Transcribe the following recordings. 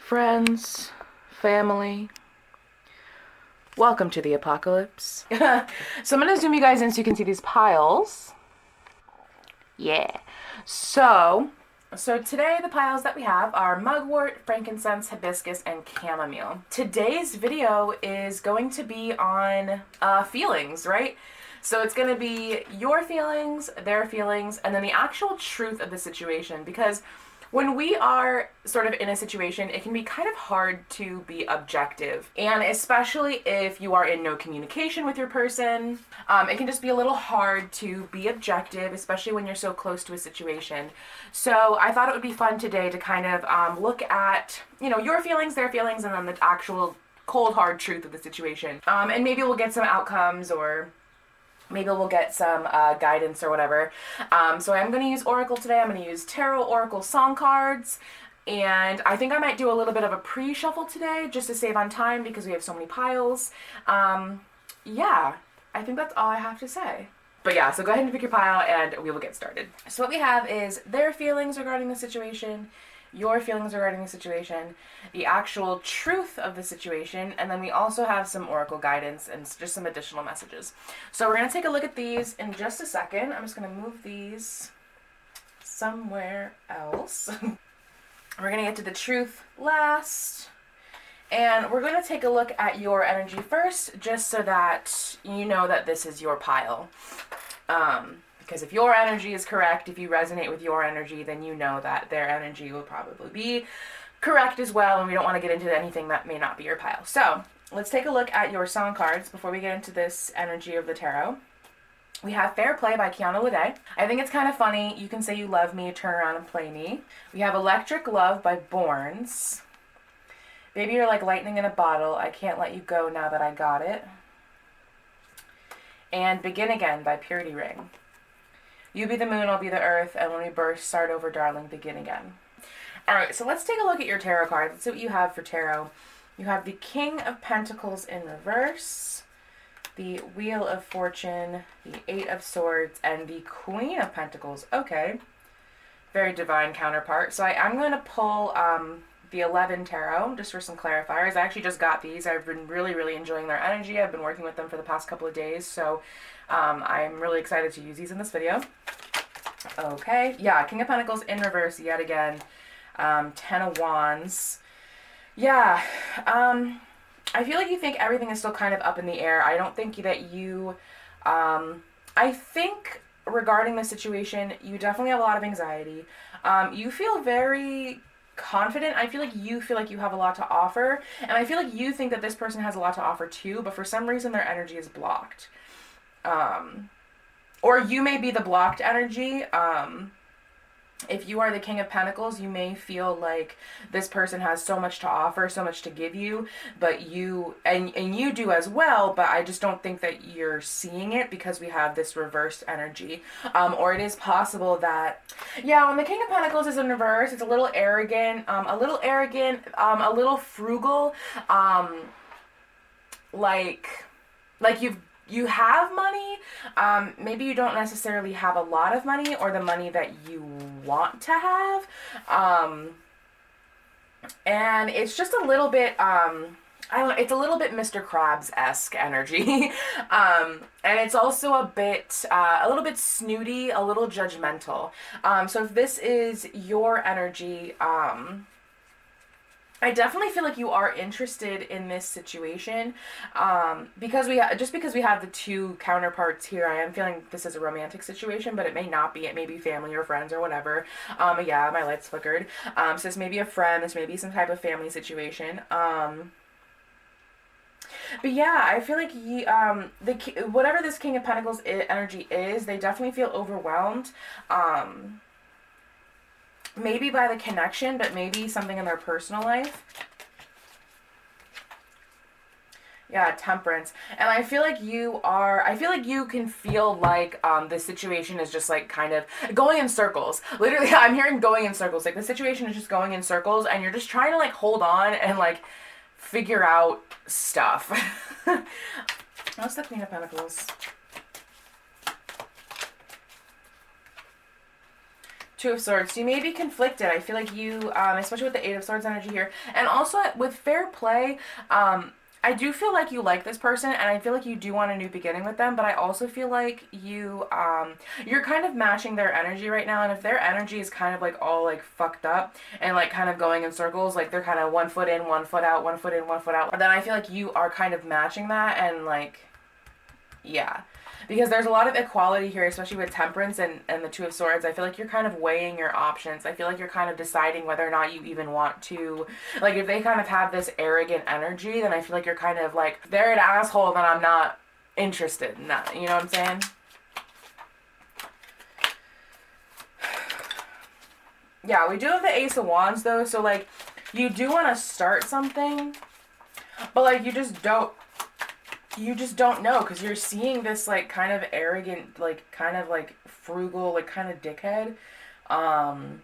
Friends, family, welcome to the apocalypse. So I'm gonna zoom you guys in so you can see these piles. Yeah. So today the piles that we have are Mugwort, Frankincense, Hibiscus, and Chamomile. Today's video is going to be on feelings, right? So it's going to be your feelings, their feelings, and then the actual truth of the situation, because when we are sort of in a situation, it can be kind of hard to be objective. And especially if you are in no communication with your person, it can just be a little hard to be objective, especially when you're so close to a situation. So I thought it would be fun today to kind of look at, your feelings, their feelings, and then the actual cold, hard truth of the situation. And maybe we'll get some outcomes, or maybe we'll get some guidance or whatever. So I'm going to use Oracle today. I'm going to use Tarot Oracle song cards. And I think I might do a little bit of a pre-shuffle today just to save on time because we have so many piles. Yeah, I think that's all I have to say. But yeah, so go ahead and pick your pile and we will get started. So what we have is their feelings regarding the situation, your feelings regarding the situation, the actual truth of the situation, and then we also have some oracle guidance and just some additional messages. So we're going to take a look at these in just a second. I'm just going to move these somewhere else. We're going to get to the truth last. And we're going to take a look at your energy first, just so that you know that this is your pile. Because if your energy is correct, if you resonate with your energy, then you know that their energy will probably be correct as well, and we don't want to get into anything that may not be your pile. So let's take a look at your song cards before we get into this energy of the tarot. We have Fair Play by Kiana Lede. I think it's kind of funny. You can say you love me, turn around and play me. We have Electric Love by Borns. Baby, you're like lightning in a bottle. I can't let you go now that I got it. And Begin Again by Purity Ring. You be the moon, I'll be the earth, and when we burst, start over, darling, begin again. Alright, so let's take a look at your tarot cards. Let's see what you have for tarot. You have the King of Pentacles in reverse, the Wheel of Fortune, the Eight of Swords, and the Queen of Pentacles. Okay. Very divine counterpart. So I'm going to pull the 11 tarot just for some clarifiers. I actually just got these. I've been really, really enjoying their energy. I've been working with them for the past couple of days, so I'm really excited to use these in this video. Okay, yeah, King of Pentacles in reverse yet again. 10 of Wands. Yeah, I feel like you think everything is still kind of up in the air. I don't think that you, I think regarding the situation, you definitely have a lot of anxiety. You feel very confident. I feel like you have a lot to offer, and I feel like you think that this person has a lot to offer too, but for some reason their energy is blocked. Or you may be the blocked energy. If you are the King of Pentacles, you may feel like this person has so much to offer, so much to give you, but you do as well, but I just don't think that you're seeing it because we have this reversed energy. Or it is possible that, yeah, when the King of Pentacles is in reverse, it's a little arrogant, a little frugal, like you have money, maybe you don't necessarily have a lot of money or the money that you want to have, and it's just a little bit, I don't know, it's a little bit Mr. Krabs-esque energy, and it's also a little bit snooty, a little judgmental, so if this is your energy, I definitely feel like you are interested in this situation, because we have the two counterparts here. I am feeling this is a romantic situation, but it may not be. It may be family or friends or whatever. Yeah, my lights flickered. So this may be a friend. This may be some type of family situation. But yeah, I feel like whatever this King of Pentacles energy is, they definitely feel overwhelmed. Maybe by the connection, but maybe something in their personal life. Yeah, Temperance. And I feel like you can feel like the situation is just like kind of going in circles. Literally, I'm hearing going in circles. Like the situation is just going in circles and you're just trying to like hold on and like figure out stuff. What's the Queen of Pentacles? Two of Swords. You may be conflicted. I feel like you, especially with the Eight of Swords energy here, and also with fair play, I do feel like you like this person, and I feel like you do want a new beginning with them, but I also feel like you're kind of matching their energy right now, and if their energy is kind of like all like fucked up and like kind of going in circles, like they're kind of 1 foot in, 1 foot out, 1 foot in, 1 foot out, then I feel like you are kind of matching that, and like, yeah. Because there's a lot of equality here, especially with Temperance and the Two of Swords. I feel like you're kind of weighing your options. I feel like you're kind of deciding whether or not you even want to, like, if they kind of have this arrogant energy, then I feel like you're kind of like, they're an asshole, then I'm not interested in that. You know what I'm saying? Yeah, we do have the Ace of Wands, though, so, like, you do want to start something, but, like, you just don't know, because you're seeing this, like, kind of arrogant, like, kind of, like, frugal, like, kind of dickhead. And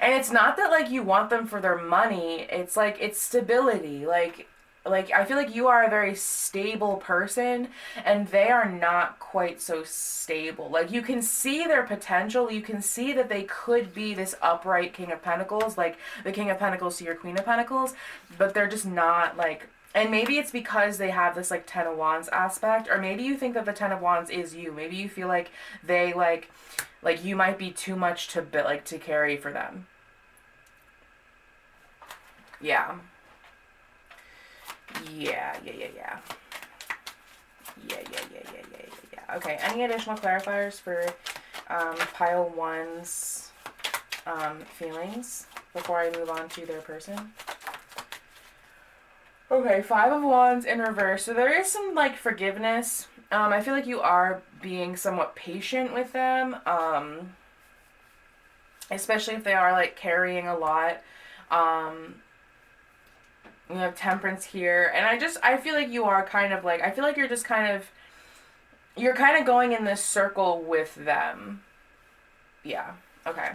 it's not that, like, you want them for their money. It's, like, it's stability. Like, I feel like you are a very stable person, and they are not quite so stable. Like, you can see their potential. You can see that they could be this upright King of Pentacles, like the King of Pentacles to your Queen of Pentacles, but they're just not, like... And maybe it's because they have this, like, Ten of Wands aspect, or maybe you think that the Ten of Wands is you. Maybe you feel like they, like you might be too much to carry for them. Yeah. Yeah. Okay, any additional clarifiers for pile one's feelings before I move on to their person? Okay, Five of Wands in reverse. So there is some, like, forgiveness. I feel like you are being somewhat patient with them. Especially if they are, like, carrying a lot. We have Temperance here. And I feel like you are kind of, like, I feel like you're just kind of, you're kind of going in this circle with them. Yeah, okay.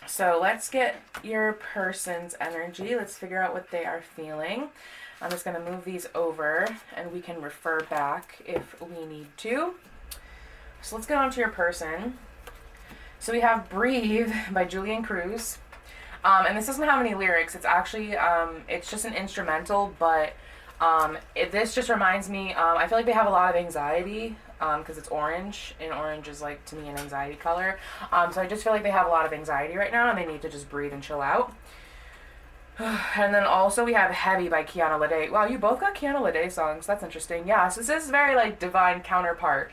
So let's get your person's energy. Let's figure out what they are feeling. I'm just going to move these over, and we can refer back if we need to. So let's get on to your person. So we have Breathe by Julian Cruz. And this doesn't have any lyrics. It's actually, it's just an instrumental, but this just reminds me, I feel like they have a lot of anxiety. Because it's orange, and orange is, like, to me, an anxiety color. So I just feel like they have a lot of anxiety right now, and they need to just breathe and chill out. And then also we have Heavy by Kiana Lede. Wow, you both got Kiana Lede songs. That's interesting. Yeah, so this is very, like, divine counterpart.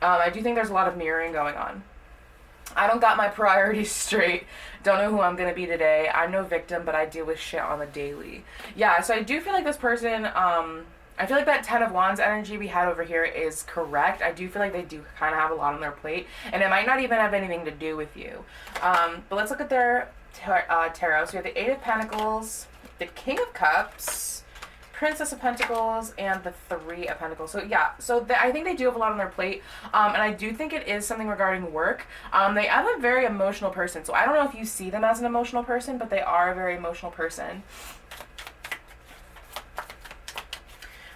I do think there's a lot of mirroring going on. I don't got my priorities straight. Don't know who I'm going to be today. I'm no victim, but I deal with shit on the daily. Yeah, so I do feel like this person... I feel like that Ten of Wands energy we had over here is correct. I do feel like they do kind of have a lot on their plate, and it might not even have anything to do with you. But let's look at their tarot. So we have the Eight of Pentacles, the King of Cups, Princess of Pentacles, and the Three of Pentacles. So yeah, so I think they do have a lot on their plate, and I do think it is something regarding work. They have a very emotional person, so I don't know if you see them as an emotional person, but they are a very emotional person.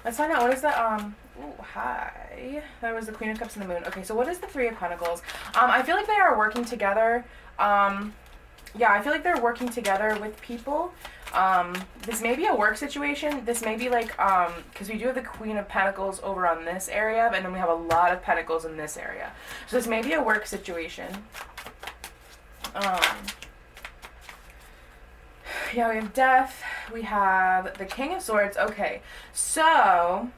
Let's find out, what is the, ooh, hi. That was the Queen of Cups and the Moon. Okay, so what is the Three of Pentacles? I feel like they are working together. Yeah, I feel like they're working together with people. This may be a work situation. This may be like, because we do have the Queen of Pentacles over on this area, and then we have a lot of Pentacles in this area. So this may be a work situation. Yeah, we have Death. We have the King of Swords. Okay, so,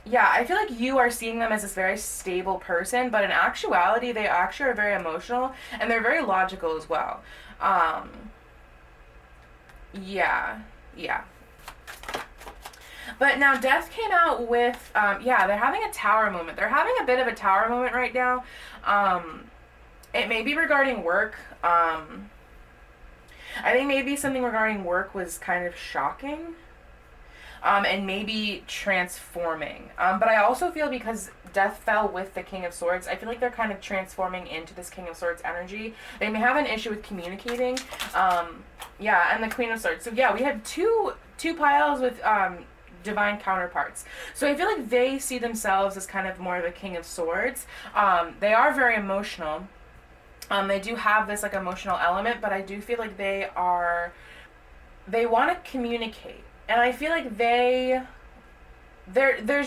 yeah, I feel like you are seeing them as this very stable person, but in actuality, they actually are very emotional, and they're very logical as well. Yeah. But now Death came out with, yeah, they're having a tower moment. They're having a bit of a tower moment right now. It may be regarding work. I think maybe something regarding work was kind of shocking, and maybe transforming. But I also feel because Death fell with the King of Swords, I feel like they're kind of transforming into this King of Swords energy. They may have an issue with communicating. Yeah, and the Queen of Swords. So yeah, we had two piles with divine counterparts. So I feel like they see themselves as kind of more of a King of Swords. They are very emotional. They do have this like emotional element, but I do feel like they want to communicate. And I feel like there's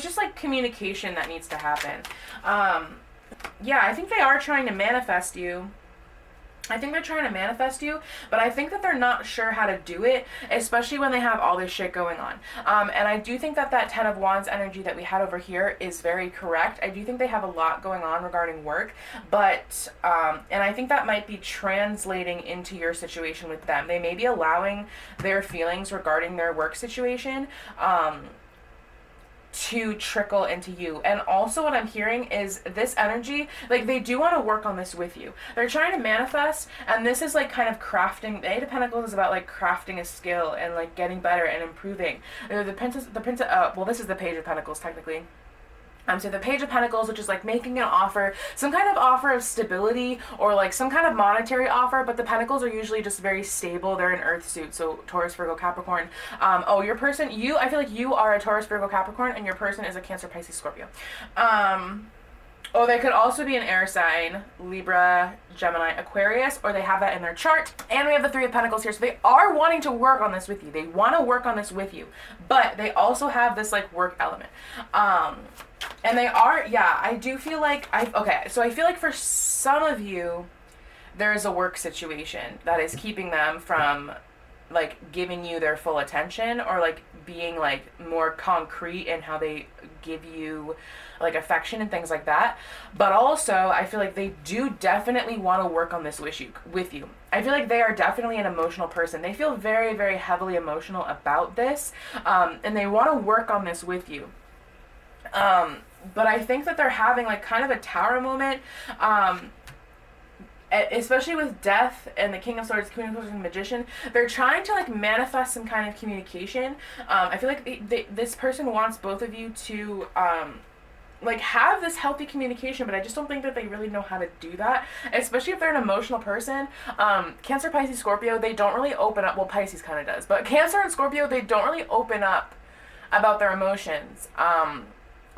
just like communication that needs to happen. Yeah, I think they are trying to manifest you. But I think that they're not sure how to do it, especially when they have all this shit going on. And I do think that that Ten of Wands energy that we had over here is very correct. I do think they have a lot going on regarding work, but, and I think that might be translating into your situation with them. They may be allowing their feelings regarding their work situation, to trickle into you. And also what I'm hearing is this energy, like they do want to work on this with you. They're trying to manifest, and this is like kind of crafting. The Eight of Pentacles is about like crafting a skill and like getting better and improving. Well, this is the Page of Pentacles technically. So the Page of Pentacles, which is like making an offer, some kind of offer of stability or like some kind of monetary offer, but the Pentacles are usually just very stable. They're in Earth suit, so Taurus, Virgo, Capricorn. Your person, I feel like you are a Taurus, Virgo, Capricorn, and your person is a Cancer, Pisces, Scorpio. They could also be an air sign, Libra, Gemini, Aquarius, or they have that in their chart. And we have the Three of Pentacles here, so they are wanting to work on this with you. They want to work on this with you, but they also have this like work element. And they are, I do feel like, so I feel like for some of you, there is a work situation that is keeping them from like giving you their full attention, or like being like more concrete in how they give you like affection and things like that. But also I feel like they do definitely want to work on this with you. I feel like they are definitely an emotional person. They feel very, very heavily emotional about this, and they want to work on this with you. But I think that they're having like kind of a tower moment, especially with Death and the King of Swords, Queen of Swords, and Magician. They're trying to like manifest some kind of communication. I feel like this person wants both of you to like have this healthy communication, but I just don't think that they really know how to do that, especially if they're an emotional person. Cancer, Pisces, Scorpio, they don't really open up. Well, Pisces kind of does, but Cancer and Scorpio, they don't really open up about their emotions.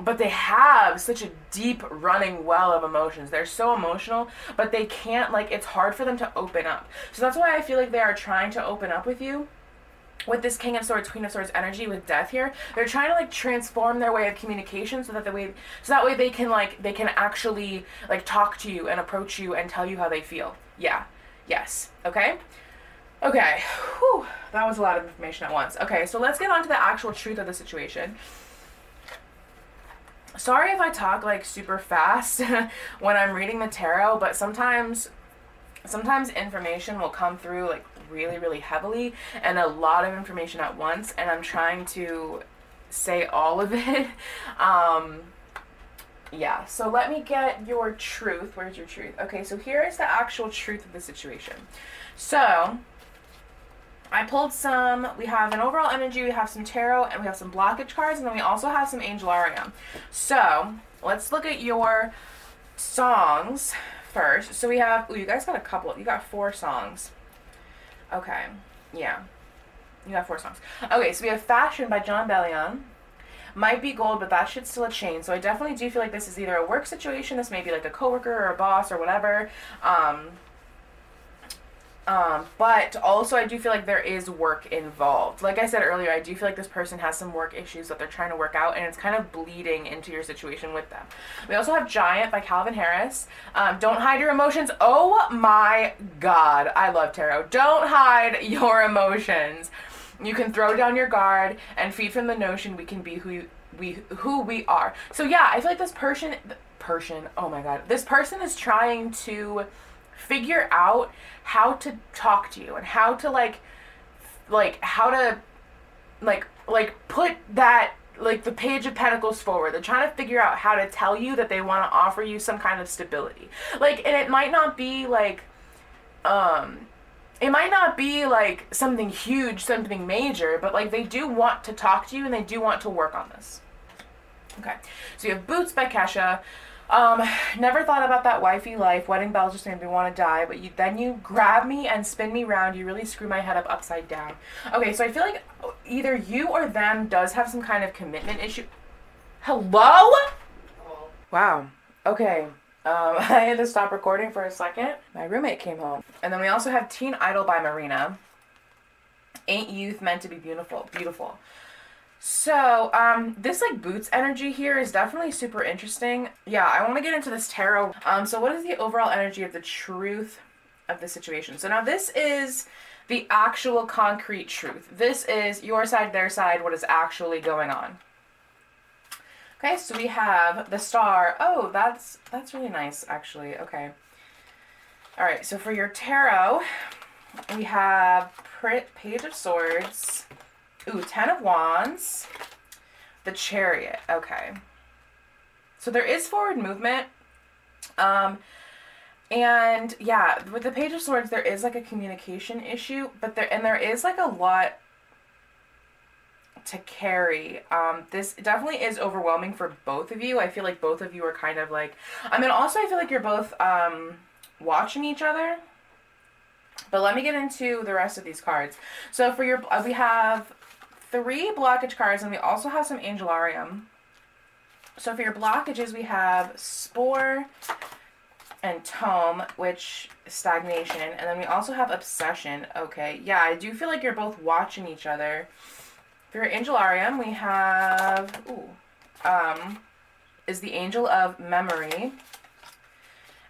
But they have such a deep running well of emotions. They're so emotional, but they can't, like, it's hard for them to open up. So that's why I feel like they are trying to open up with you. With this King of Swords, Queen of Swords energy with Death here, they're trying to like transform their way of communication so that way they can actually like talk to you and approach you and tell you how they feel. Yeah. Yes. Okay. Whew. That was a lot of information at once. Okay, so let's get on to the actual truth of the situation. Sorry if I talk like super fast when I'm reading the tarot, but sometimes information will come through like really, really heavily, and a lot of information at once, and I'm trying to say all of it. Yeah, so let me get your truth. Where's your truth? Okay, so here is the actual truth of the situation. So I pulled we have an overall energy, we have some tarot, and we have some blockage cards, and then we also have some Angelarium. So let's look at your songs first. So we have, you guys got you got 4 songs. Okay, yeah, you got 4 songs. Okay, so we have Fashion by John Bellion. Might be gold, but that shit's still a chain. So I definitely do feel like this is either a work situation, this may be like a coworker or a boss or whatever. But also I do feel like there is work involved. Like I said earlier, I do feel like this person has some work issues that they're trying to work out, and it's kind of bleeding into your situation with them. We also have Giant by Calvin Harris. Don't hide your emotions. Oh my God, I love tarot. Don't hide your emotions. You can throw down your guard and feed from the notion we can be who we are. So yeah, I feel like this person, oh my God, this person is trying to figure out how to talk to you and how to how to put that, like, the Page of Pentacles forward. They're trying to figure out how to tell you that they want to offer you some kind of stability. Like, and it might not be like, something huge, something major, but like they do want to talk to you and they do want to work on this. Okay, so you have Boots by Kesha. Never thought about that wifey life. Wedding bells just made me want to die. But then you grab me and spin me around. You really screw my head up upside down. Okay, so I feel like either you or them does have some kind of commitment issue. Hello? Wow. Okay. I had to stop recording for a second. My roommate came home. And then we also have Teen Idol by Marina. Ain't Youth Meant to Be Beautiful. Beautiful. So, this, like, boots energy here is definitely super interesting. Yeah, I want to get into this tarot. So what is the overall energy of the truth of the situation? So now this is the actual concrete truth. This is your side, their side, what is actually going on. Okay, so we have the Star. Oh, that's really nice, actually. Okay. All right, so for your tarot, we have Page of Swords. Ooh, 10 of Wands. The Chariot. Okay. So there is forward movement. And yeah, with the Page of Swords, there is like a communication issue, but there is like a lot to carry. This definitely is overwhelming for both of you. I feel like both of you are kind of like, also I feel like you're both watching each other. But let me get into the rest of these cards. So for your, we have 3 blockage cards, and we also have some Angelarium. So for your blockages, we have Spore and Tome, which is stagnation. And then we also have Obsession. Okay, yeah, I do feel like you're both watching each other. For your Angelarium, we have, is the Angel of Memory.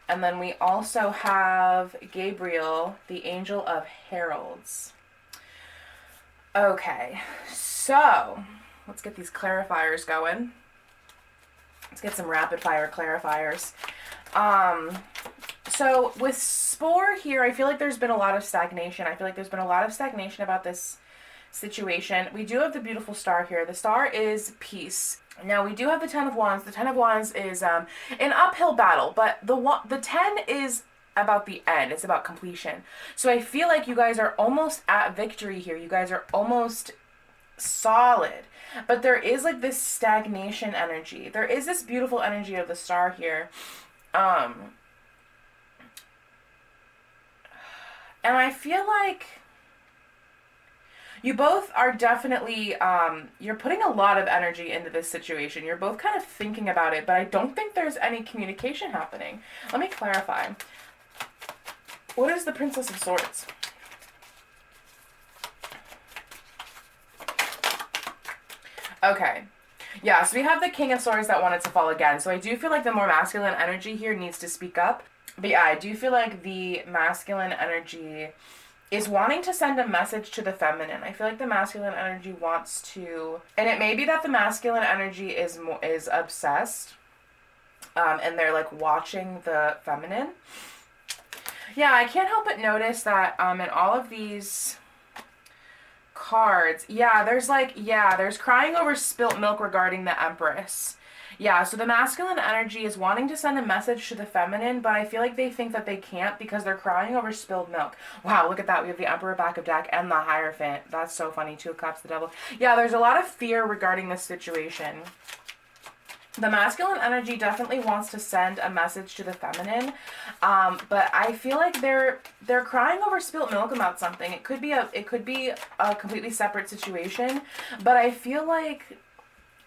And then we also have Gabriel, the Angel of Heralds. Okay, so let's get these clarifiers going. Let's get some rapid fire clarifiers. So with Spore here, I feel like there's been a lot of stagnation. I feel like there's been a lot of stagnation about this situation. We do have the beautiful Star here. The Star is peace. Now we do have the 10 of Wands. The 10 of Wands is an uphill battle, but the 10 is about the end. It's about completion. So I feel like you guys are almost at victory here. You guys are almost solid. But there is like this stagnation energy. There is this beautiful energy of the Star here. And I feel like you both are definitely, you're putting a lot of energy into this situation. You're both kind of thinking about it, but I don't think there's any communication happening. Let me clarify. What is the Princess of Swords? Okay. Yeah, so we have the King of Swords that wanted to fall again. So I do feel like the more masculine energy here needs to speak up. But yeah, I do feel like the masculine energy is wanting to send a message to the feminine. I feel like the masculine energy wants to, and it may be that the masculine energy is obsessed, and they're like watching the feminine. Yeah, I can't help but notice that in all of these cards, there's crying over spilt milk regarding the Empress. Yeah, so the masculine energy is wanting to send a message to the feminine, but I feel like they think that they can't because they're crying over spilled milk. Wow, look at that. We have the Emperor back of deck and the Hierophant. That's so funny. 2 of Cups, the Devil. Yeah, there's a lot of fear regarding this situation. The masculine energy definitely wants to send a message to the feminine, but I feel like they're crying over spilt milk about something. It could be a completely separate situation, but I feel like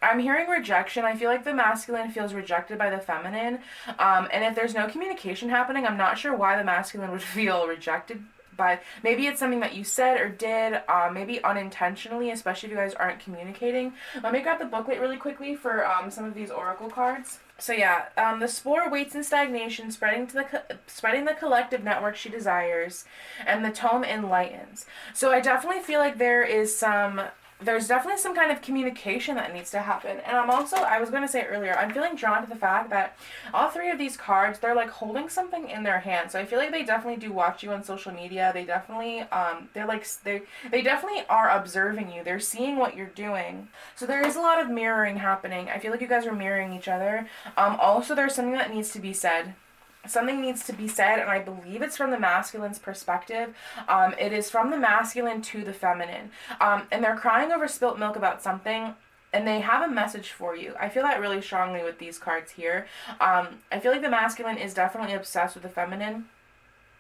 I'm hearing rejection. I feel like the masculine feels rejected by the feminine. And if there's no communication happening, I'm not sure why the masculine would feel rejected by, maybe it's something that you said or did, maybe unintentionally, especially if you guys aren't communicating. Let me grab the booklet really quickly for some of these oracle cards. So yeah, the Spore waits in stagnation, spreading the collective network she desires, and the Tome enlightens. So I definitely feel like there's definitely some kind of communication that needs to happen. And I was going to say earlier, I'm feeling drawn to the fact that all 3 of these cards, they're like holding something in their hand. So I feel like they definitely do watch you on social media. They definitely, they definitely are observing you. They're seeing what you're doing. So there is a lot of mirroring happening. I feel like you guys are mirroring each other. Also, there's something that needs to be said. Something needs to be said, and I believe it's from the masculine's perspective. It is from the masculine to the feminine. And they're crying over spilt milk about something. and they have a message for you. I feel that really strongly with these cards here. I feel like the masculine is definitely obsessed with the feminine.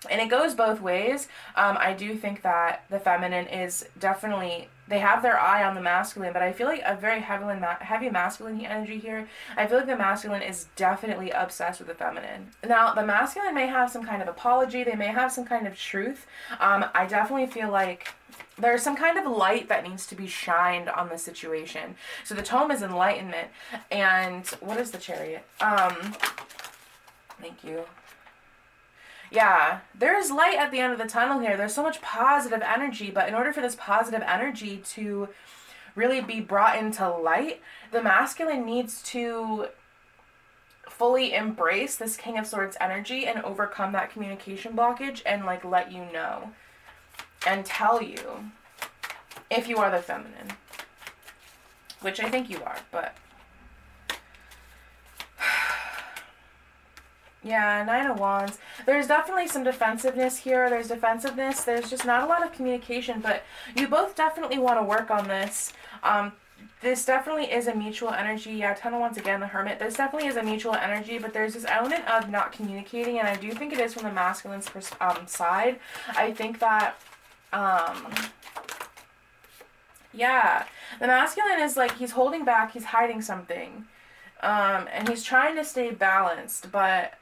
And it goes both ways. I do think that the feminine is definitely, they have their eye on the masculine, but I feel like a very heavy masculine energy here. I feel like the masculine is definitely obsessed with the feminine. Now, the masculine may have some kind of apology. They may have some kind of truth. I definitely feel like there's some kind of light that needs to be shined on the situation. So the tome is enlightenment. And what is the Chariot? Thank you. Yeah, there's light at the end of the tunnel here. There's so much positive energy, but in order for this positive energy to really be brought into light, the masculine needs to fully embrace this King of Swords energy and overcome that communication blockage and like let you know and tell you if you are the feminine, which I think you are, but yeah, Nine of Wands. There's definitely some defensiveness here. There's defensiveness. There's just not a lot of communication, but you both definitely want to work on this. This definitely is a mutual energy. Yeah, Ten of Wands again, the Hermit. This definitely is a mutual energy, but there's this element of not communicating, and I do think it is from the masculine's side. I think that, yeah, the masculine is like, he's holding back, he's hiding something, and he's trying to stay balanced, but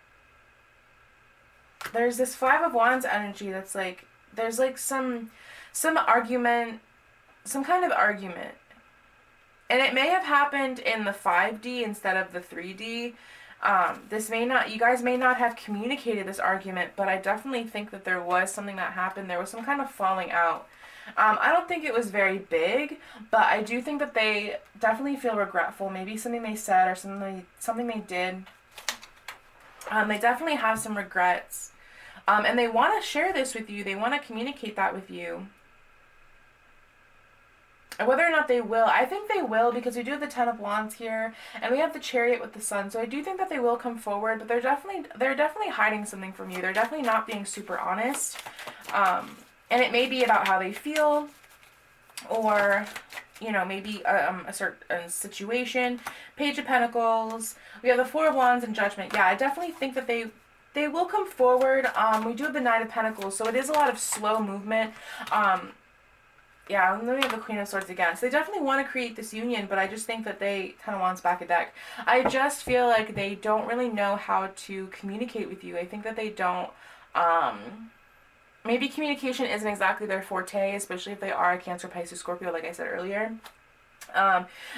there's this Five of Wands energy that's like, there's like some argument, some kind of argument. And it may have happened in the 5D instead of the 3D. This may not, you guys may not have communicated this argument, but I definitely think that there was something that happened. There was some kind of falling out. I don't think it was very big, but I do think that they definitely feel regretful. Maybe something they said or something they did. They definitely have some regrets. And they want to share this with you. They want to communicate that with you. And whether or not they will, I think they will, because we do have the Ten of Wands here, and we have the Chariot with the Sun. So I do think that they will come forward, but they're definitely hiding something from you. They're definitely not being super honest. And it may be about how they feel, or, you know, maybe a certain situation. Page of Pentacles. We have the Four of Wands and Judgment. Yeah, I definitely think that they will come forward. We do have the Knight of Pentacles, so it is a lot of slow movement. Yeah, and then we have the Queen of Swords again. So they definitely want to create this union, but I just think that they Ten of Wands back a deck. I just feel like they don't really know how to communicate with you. I think that they don't, maybe communication isn't exactly their forte, especially if they are a Cancer, Pisces, Scorpio, like I said earlier.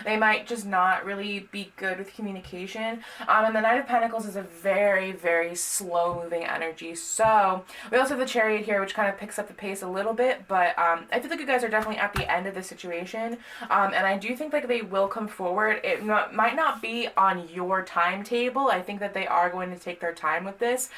They might just not really be good with communication. And the Knight of Pentacles is a very, very slow moving energy. So we also have the Chariot here, which kind of picks up the pace a little bit, but I feel like you guys are definitely at the end of the situation. And I do think like they will come forward. It might not be on your timetable. I think that they are going to take their time with this.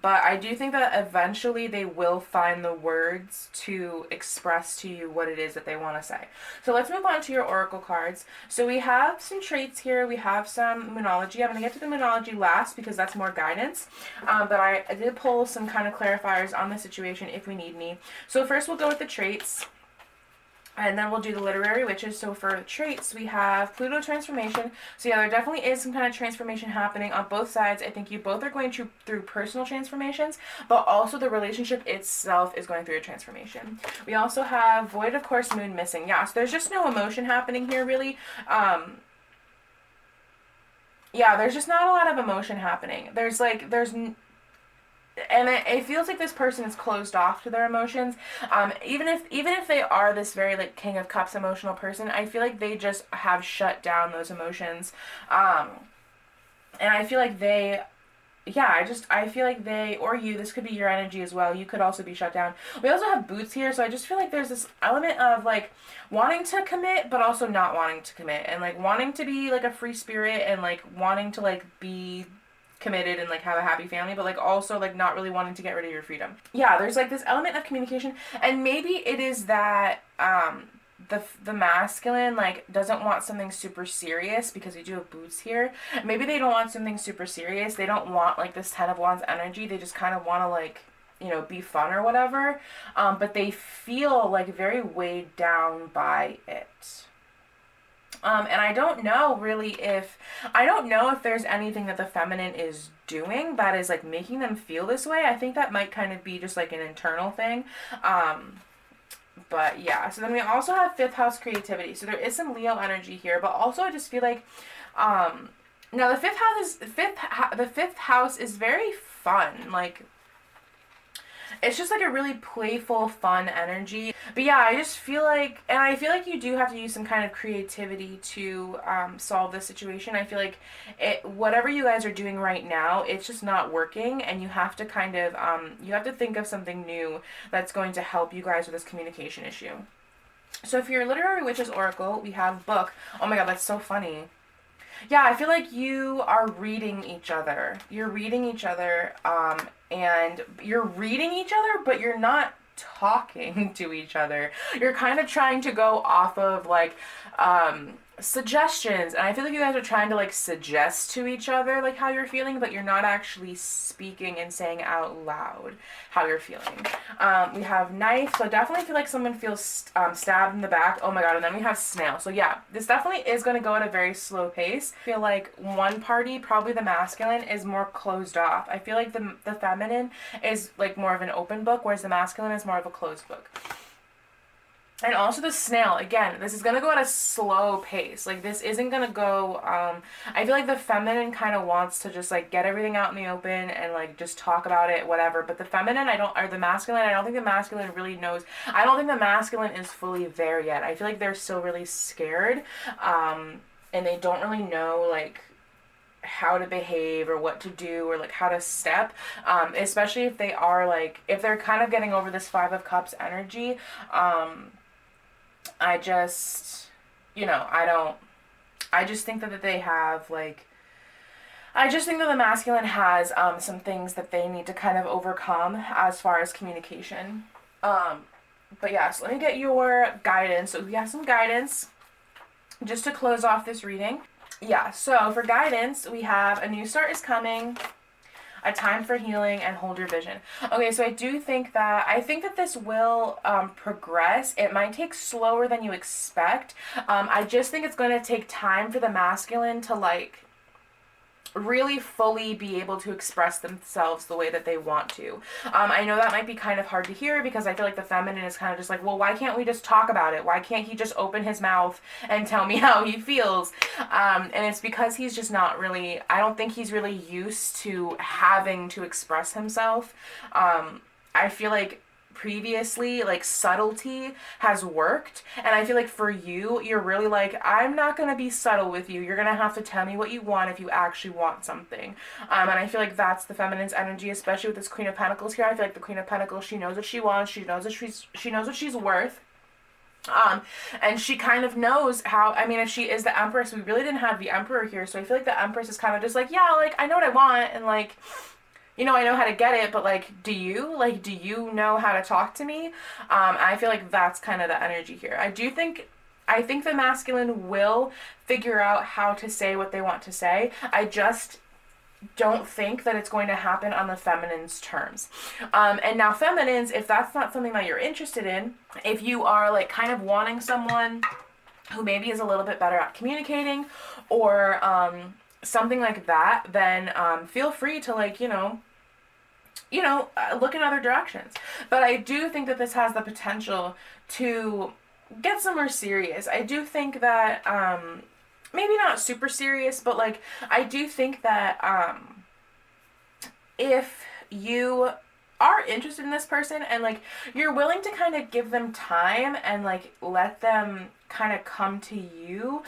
But I do think that eventually they will find the words to express to you what it is that they want to say. So let's move on to your oracle cards. So we have some traits here. We have some Moonology. I'm going to get to the Moonology last because that's more guidance. But I did pull some kind of clarifiers on the situation if we need me. So first we'll go with the traits. And then we'll do the Literary Witches. So for traits, we have Pluto transformation. So yeah, there definitely is some kind of transformation happening on both sides. I think you both are going through personal transformations, but also the relationship itself is going through a transformation. We also have Void, of course, Moon missing. Yeah, so there's just no emotion happening here, really. Yeah, there's just not a lot of emotion happening. And it feels like this person is closed off to their emotions. Even if they are this very like King of Cups emotional person, I feel like they just have shut down those emotions. And I feel like I feel like they, or you, this could be your energy as well. You could also be shut down. We also have Boots here, so I just feel like there's this element of like wanting to commit, but also not wanting to commit, and like wanting to be like a free spirit, and like wanting to like be committed and like have a happy family, but like also like not really wanting to get rid of your freedom. Yeah, there's like this element of communication, and maybe it is that the masculine like doesn't want something super serious, because we do have Boots here. Maybe they don't want something super serious. They don't want like this Ten of Wands energy. They just kind of want to like be fun or whatever, but they feel like very weighed down by it. And I don't know if there's anything that the feminine is doing that is like making them feel this way. I think that might kind of be just like an internal thing. But yeah, so then we also have 5th house creativity. So there is some Leo energy here, but also I just feel like, now the fifth house is very fun. Like, it's just like a really playful, fun energy. But yeah, I just feel like, and I feel like you do have to use some kind of creativity to solve this situation. I feel like whatever you guys are doing right now, it's just not working, and you have to kind of, you have to think of something new that's going to help you guys with this communication issue. So if you're Literary Witches Oracle, we have book. Oh my god, that's so funny. Yeah, I feel like you are reading each other. You're reading each other, and you're reading each other, but you're not talking to each other. You're kind of trying to go off of, like, suggestions, and I feel like you guys are trying to, like, suggest to each other, like, how you're feeling, but you're not actually speaking and saying out loud how you're feeling. We have knife, so definitely feel like someone feels stabbed in the back. Oh my god, and then we have snail. So yeah, this definitely is going to go at a very slow pace. I feel like one party, probably the masculine, is more closed off. I feel like the feminine is, like, more of an open book, whereas the masculine is more of a closed book. And also the snail, again, this is going to go at a slow pace. Like, this isn't going to go, I feel like the feminine kind of wants to just, like, get everything out in the open and, like, just talk about it, whatever. But the feminine, the masculine, I don't think the masculine really knows. I don't think the masculine is fully there yet. I feel like they're still really scared, and they don't really know, like, how to behave or what to do or, like, how to step, especially if they are, like, if they're kind of getting over this 5 of Cups energy. I just think that they have, like, I just think that the masculine has some things that they need to kind of overcome as far as communication. But yeah, so let me get your guidance. So we have some guidance just to close off this reading. Yeah, so for guidance, we have a new start is coming, a time for healing, and hold your vision. Okay, so I think that this will progress. It might take slower than you expect. I just think it's going to take time for the masculine to, like, really fully be able to express themselves the way that they want to. I know that might be kind of hard to hear because I feel like the feminine is kind of just like, well, why can't we just talk about it? Why can't he just open his mouth and tell me how he feels? And it's because he's just not really, I don't think he's really used to having to express himself. I feel like previously, like, subtlety has worked, and I feel like for you, you're really like, I'm not gonna be subtle with you. You're gonna have to tell me what you want if you actually want something. And I feel like that's the feminine's energy, especially with this Queen of Pentacles here. I feel like the Queen of Pentacles, she knows what she wants. She knows what she's worth. And she kind of knows how, I mean, if she is the Empress, we really didn't have the Emperor here, so I feel like the Empress is kind of just like, yeah, like, I know what I want, and, like, I know how to get it, but, like, do you know how to talk to me? I feel like that's kind of the energy here. I think the masculine will figure out how to say what they want to say. I just don't think that it's going to happen on the feminine's terms. And now feminines, if that's not something that you're interested in, if you are, like, kind of wanting someone who maybe is a little bit better at communicating or something like that, then feel free to, like, look in other directions. But I do think that this has the potential to get somewhere serious. I do think that, maybe not super serious, but, like, I do think that if you are interested in this person and, like, you're willing to kind of give them time and, like, let them kind of come to you,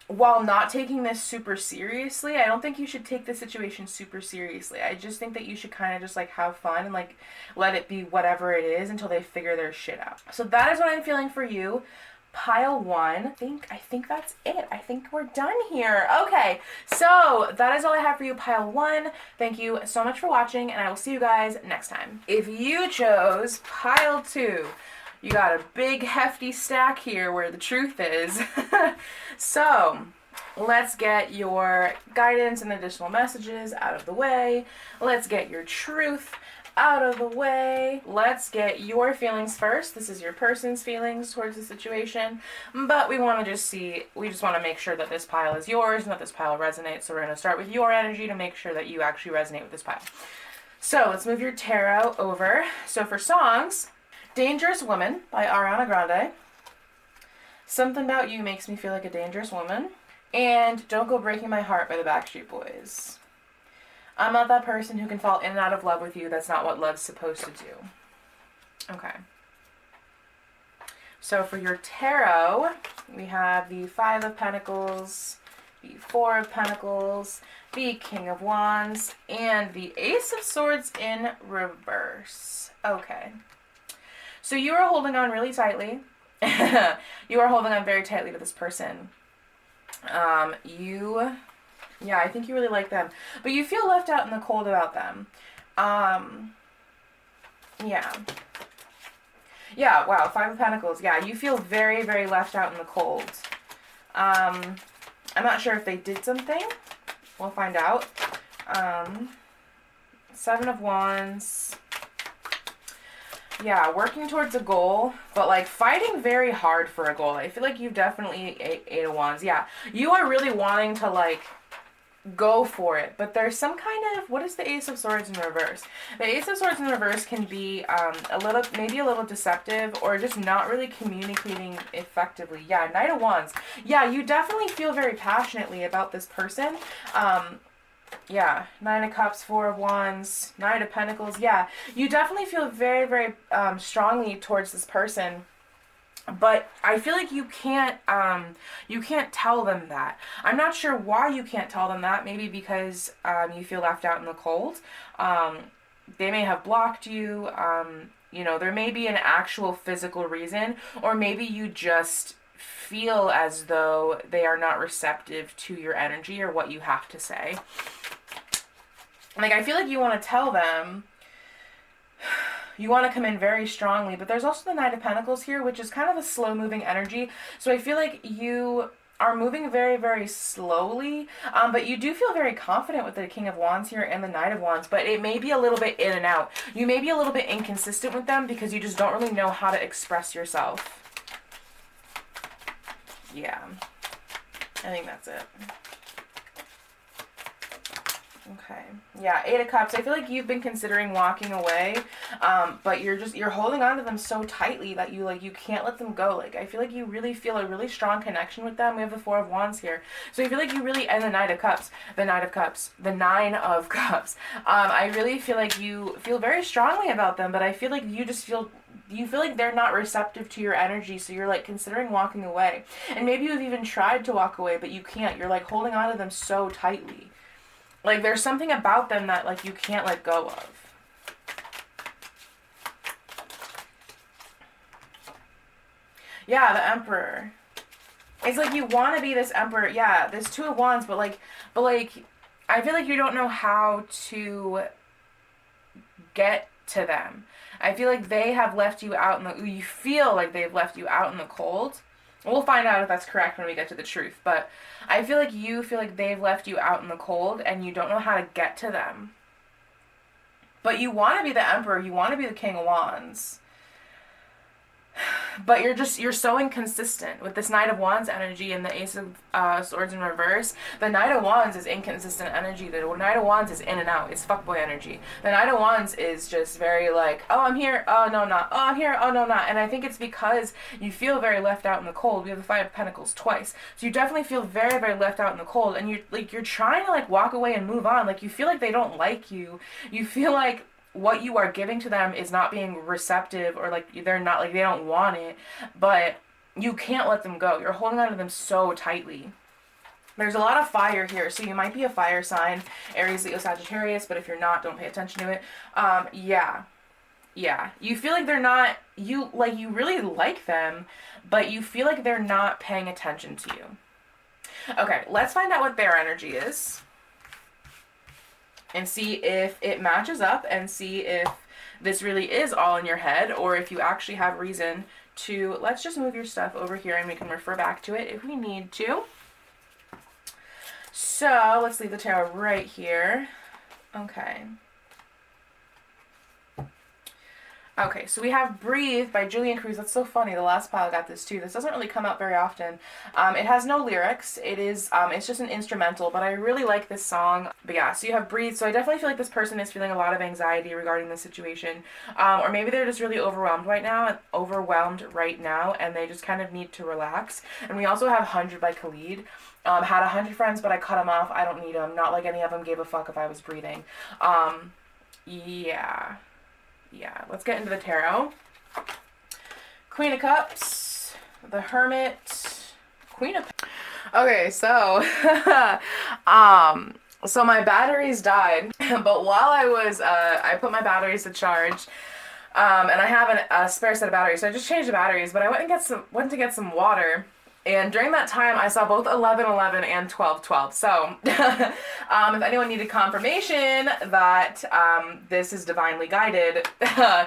while not taking this super seriously. I don't think you should take the situation super seriously. I just think that you should kind of just, like, have fun and, like, let it be whatever it is until they figure their shit out. So that is what I'm feeling for you. Pile 1. I think that's it. I think we're done here. Okay, so that is all I have for you, Pile 1. Thank you so much for watching, and I will see you guys next time. If you chose Pile 2, you got a big hefty stack here where the truth is. So let's get your guidance and additional messages out of the way. Let's get your truth out of the way. Let's get your feelings first. This is your person's feelings towards the situation, but we want to just see, we just want to make sure that this pile is yours and that this pile resonates. So we're going to start with your energy to make sure that you actually resonate with this pile. So let's move your tarot over. So for songs, Dangerous Woman by Ariana Grande. Something About You Makes Me Feel Like a Dangerous Woman. And Don't Go Breaking My Heart by the Backstreet Boys. I'm not that person who can fall in and out of love with you. That's not what love's supposed to do. Okay. So for your tarot, we have the Five of Pentacles, the Four of Pentacles, the King of Wands, and the Ace of Swords in reverse. Okay. So you are holding on really tightly. You are holding on very tightly to this person. Yeah, I think you really like them. But you feel left out in the cold about them. Yeah. Yeah, wow, Five of Pentacles. Yeah, you feel very, very left out in the cold. I'm not sure if they did something. We'll find out. Seven of Wands. Yeah, working towards a goal, but like fighting very hard for a goal. I feel like you've definitely Eight of Wands. Yeah, you are really wanting to like go for it, but there's some kind of, what is the Ace of Swords in reverse? The Ace of Swords in reverse can be maybe a little deceptive, or just not really communicating effectively. Yeah, Knight of Wands. Yeah, you definitely feel very passionately about this person. Yeah, Nine of Cups, Four of Wands, Knight of Pentacles. Yeah, you definitely feel very, very strongly towards this person. But I feel like you can't tell them that. I'm not sure why you can't tell them that. Maybe because you feel left out in the cold. They may have blocked you. You know, there may be an actual physical reason, or maybe you just feel as though they are not receptive to your energy or what you have to say. Like, I feel like you want to tell them. You want to come in very strongly, but there's also the Knight of Pentacles here, which is kind of a slow-moving energy. So I feel like you are moving very, very slowly, but you do feel very confident with the King of Wands here and the Knight of Wands, but it may be a little bit in and out. You may be a little bit inconsistent with them because you just don't really know how to express yourself. Yeah, I think that's it. Okay. Yeah, Eight of Cups. I feel like you've been considering walking away, but you're holding on to them so tightly that you can't let them go. Like, I feel like you really feel a really strong connection with them. We have the Four of Wands here. So I feel like you really, and the Knight of Cups, the Knight of Cups, the Nine of Cups. I really feel like you feel very strongly about them, but I feel like you feel like they're not receptive to your energy, so you're like considering walking away. And maybe you've even tried to walk away, but you can't. You're like holding on to them so tightly. Like, there's something about them that, like, you can't let go of. Yeah, the Emperor. It's like you want to be this Emperor. Yeah, there's Two of Wands, but I feel like you don't know how to get to them. I feel like they have left you out you feel like they've left you out in the cold. We'll find out if that's correct when we get to the truth, but I feel like you feel like they've left you out in the cold and you don't know how to get to them. But you want to be the Emperor, you want to be the King of Wands. But you're so inconsistent with this Knight of Wands energy and the Ace of Swords in reverse. The Knight of Wands is inconsistent energy. The Knight of Wands is in and out. It's fuckboy energy. The Knight of Wands is just very like, oh, I'm here. Oh, no, not. Oh, I'm here. Oh, no, not. And I think it's because you feel very left out in the cold. We have the Five of Pentacles twice. So you definitely feel very, very left out in the cold. And you're trying to like walk away and move on. Like, you feel like they don't like you. You feel like what you are giving to them is not being receptive, or like they're not, like they don't want it, but you can't let them go. You're holding on to them so tightly. There's a lot of fire here, so you might be a fire sign, Aries, Leo, Sagittarius, but if you're not, don't pay attention to it. Yeah, you feel like they're not, you really like them, but you feel like they're not paying attention to you. Okay, let's find out what their energy is and see if it matches up, and see if this really is all in your head, or if you actually have reason to. Let's just move your stuff over here and we can refer back to it if we need to. So let's leave the tarot right here. Okay. Okay, so we have Breathe by Julian Cruz. That's so funny. The last pile got this too. This doesn't really come out very often. It has no lyrics. It's just an instrumental, but I really like this song. But yeah, so you have Breathe. So I definitely feel like this person is feeling a lot of anxiety regarding the situation. Or maybe they're just really overwhelmed right now, and they just kind of need to relax. And we also have 100 by Khalid. Had 100 friends, but I cut them off. I don't need them. Not like any of them gave a fuck if I was breathing. Yeah, let's get into the tarot. Queen of Cups, the Hermit, Queen of... Okay, so, so my batteries died, but while I put my batteries to charge, and I have a spare set of batteries, so I just changed the batteries, but I went to get some water. And during that time, I saw both 11:11 and 12:12. So, if anyone needed confirmation that this is divinely guided, I'm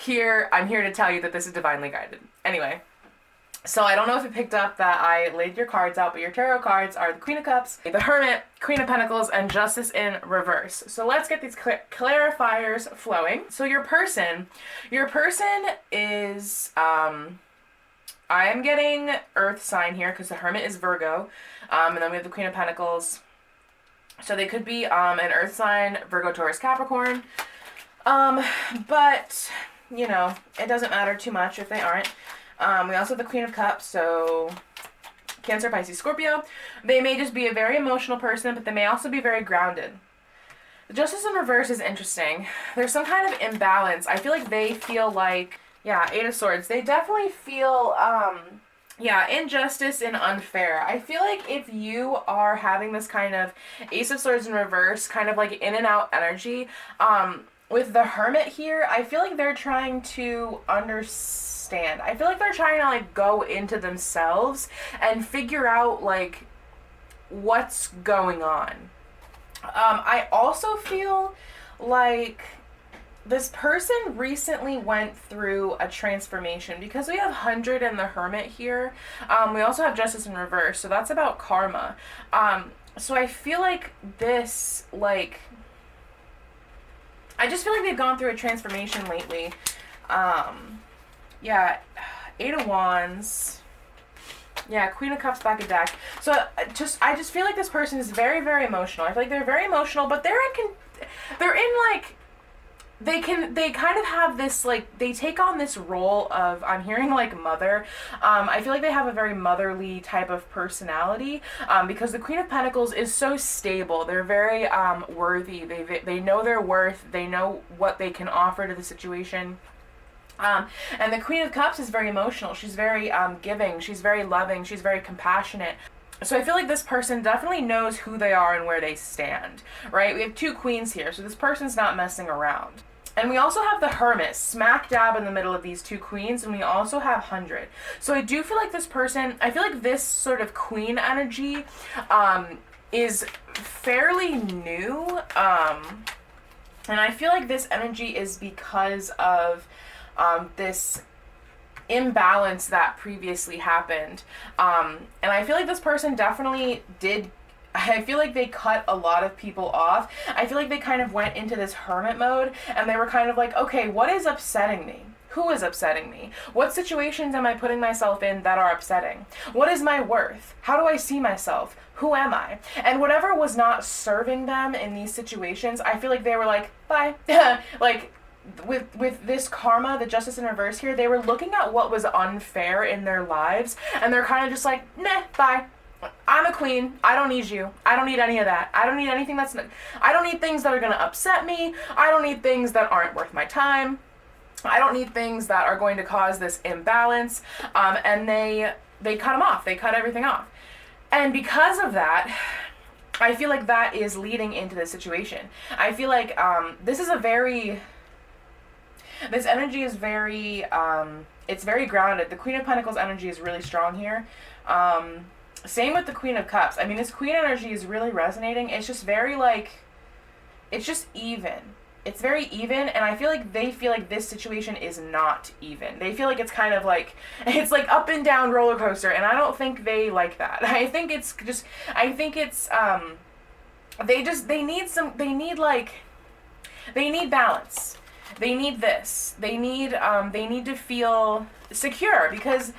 here to tell you that this is divinely guided. Anyway, so I don't know if you picked up that I laid your cards out, but your tarot cards are the Queen of Cups, the Hermit, Queen of Pentacles, and Justice in reverse. So let's get these clarifiers flowing. So your person is... I am getting Earth sign here because the Hermit is Virgo, and then we have the Queen of Pentacles. So they could be an Earth sign, Virgo, Taurus, Capricorn, but, you know, it doesn't matter too much if they aren't. We also have the Queen of Cups, so Cancer, Pisces, Scorpio. They may just be a very emotional person, but they may also be very grounded. The Justice in reverse is interesting. There's some kind of imbalance. I feel like they feel like... Yeah, Eight of Swords. They definitely feel, injustice and unfair. I feel like if you are having this kind of Ace of Swords in reverse, kind of like in and out energy, with the Hermit here, I feel like they're trying to understand. I feel like they're trying to, like, go into themselves and figure out, like, what's going on. I also feel like... this person recently went through a transformation because we have 100 and the Hermit here. We also have Justice in reverse, so that's about karma. So I feel like this, like... I just feel like they've gone through a transformation lately. Yeah, Eight of Wands. Yeah, Queen of Cups back of deck. So I just feel like this person is very, very emotional. I feel like they're very emotional, but they're in like... They kind of have this, like, they take on this role of, I'm hearing, like, mother. I feel like they have a very motherly type of personality, because the Queen of Pentacles is so stable. They're very, worthy. They know their worth. They know what they can offer to the situation. And the Queen of Cups is very emotional. She's very, giving. She's very loving. She's very compassionate. So I feel like this person definitely knows who they are and where they stand, right? We have two queens here, so this person's not messing around. And we also have the Hermit smack dab in the middle of these two queens, and we also have 100. So I do feel like this person, I feel like this sort of queen energy is fairly new, and I feel like this energy is because of this imbalance that previously happened, and I feel like this person definitely did. I feel like they cut a lot of people off. I feel like they kind of went into this hermit mode, and they were kind of like, okay, what is upsetting me? Who is upsetting me? What situations am I putting myself in that are upsetting? What is my worth? How do I see myself? Who am I? And whatever was not serving them in these situations, I feel like they were like, bye. Like, with this karma, the Justice in reverse here, they were looking at what was unfair in their lives, and they're kind of just like, nah, bye. I'm a queen. I don't need you. I don't need any of that. I don't need anything I don't need things that are going to upset me. I don't need things that aren't worth my time. I don't need things that are going to cause this imbalance. And they cut them off. They cut everything off. And because of that, I feel like that is leading into this situation. I feel like this energy is very, it's very grounded. The Queen of Pentacles energy is really strong here. Same with the Queen of Cups. I mean, this queen energy is really resonating. It's just very, like, it's just even. It's very even, and I feel like they feel like this situation is not even. They feel like it's kind of like, it's like up and down roller coaster, and I don't think they like that. I think it's they need balance. They need this. They need to feel secure because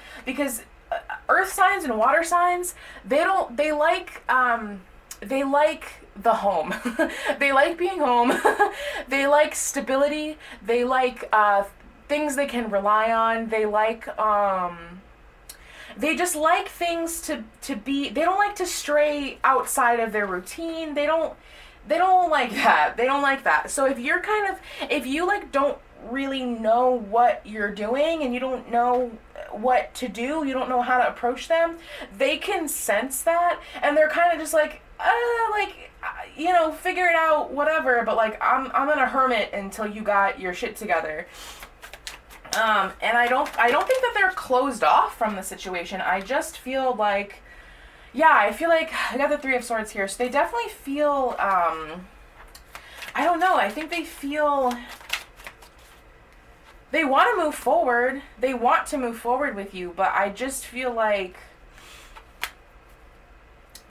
earth signs and water signs, they like the home. They like being home. They like stability. They like things they can rely on. They just like things to be, they don't like to stray outside of their routine. They don't like that. They don't like that. So if you like don't really know what you're doing and you don't know what to do, you don't know how to approach them, they can sense that and they're kind of just like, figure it out, whatever, but like I'm gonna hermit until you got your shit together. And I don't think that they're closed off from the situation. I just feel like, I feel like I got the Three of Swords here, so they definitely feel, I don't know, I think they feel, they want to move forward. They want to move forward with you, but I just feel like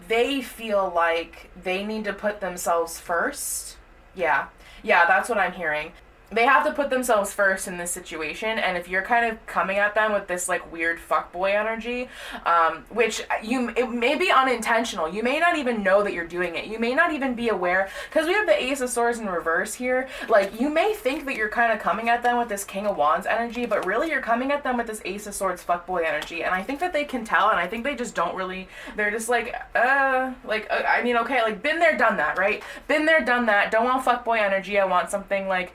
they feel like they need to put themselves first. Yeah, that's what I'm hearing. They have to put themselves first in this situation, and if you're kind of coming at them with this like weird fuckboy energy, which it may be unintentional. You may not even know that you're doing it. You may not even be aware, because we have the Ace of Swords in reverse here. Like, you may think that you're kind of coming at them with this King of Wands energy, but really you're coming at them with this Ace of Swords fuckboy energy, and I think that they can tell, and I think they just don't really, they're just like, I mean, okay, like, been there, done that, right? Been there, done that. Don't want fuckboy energy. I want something like,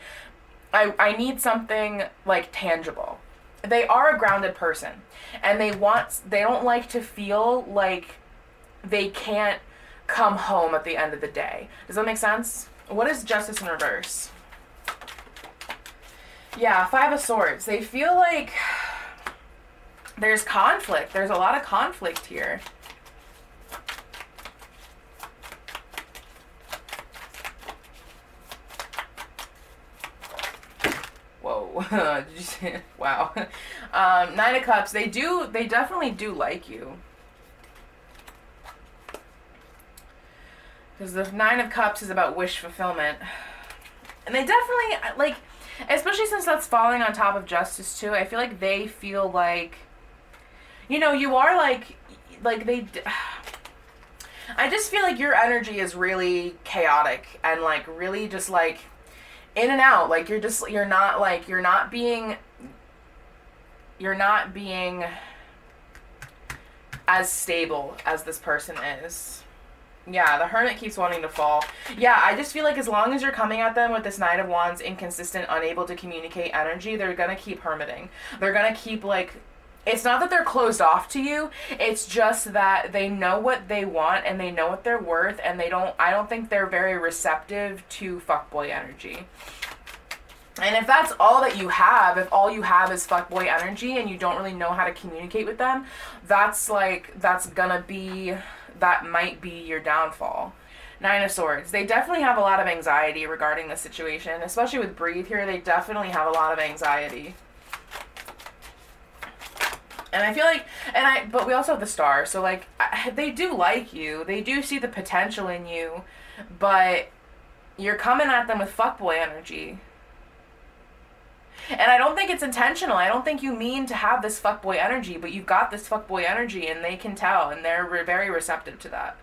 I need something like tangible. They are a grounded person, and they don't like to feel like they can't come home at the end of the day. Does that make sense? What is Justice in reverse? Yeah, Five of Swords. They feel like there's conflict. There's a lot of conflict here. Did you see? Wow. Nine of Cups. They definitely do like you. Because the Nine of Cups is about wish fulfillment. And they definitely, like, especially since that's falling on top of Justice too, I feel like they feel like, you are like I just feel like your energy is really chaotic and like really just like in and out. Like you're not being as stable as this person is. Yeah, the Hermit keeps wanting to fall. Yeah, I just feel like as long as you're coming at them with this Knight of Wands, inconsistent, unable to communicate energy, they're gonna keep hermiting. They're gonna keep like, it's not that they're closed off to you, it's just that they know what they want and they know what they're worth, and I don't think they're very receptive to fuckboy energy. And if that's all that you have, if all you have is fuckboy energy and you don't really know how to communicate with them, that might be your downfall. Nine of Swords. They definitely have a lot of anxiety regarding the situation, especially with Breathe here. They definitely have a lot of anxiety. And I feel like, but we also have the Star, so like, they do like you, they do see the potential in you, but you're coming at them with fuckboy energy. And I don't think it's intentional. I don't think you mean to have this fuckboy energy, but you've got this fuckboy energy, and they can tell, and they're very receptive to that.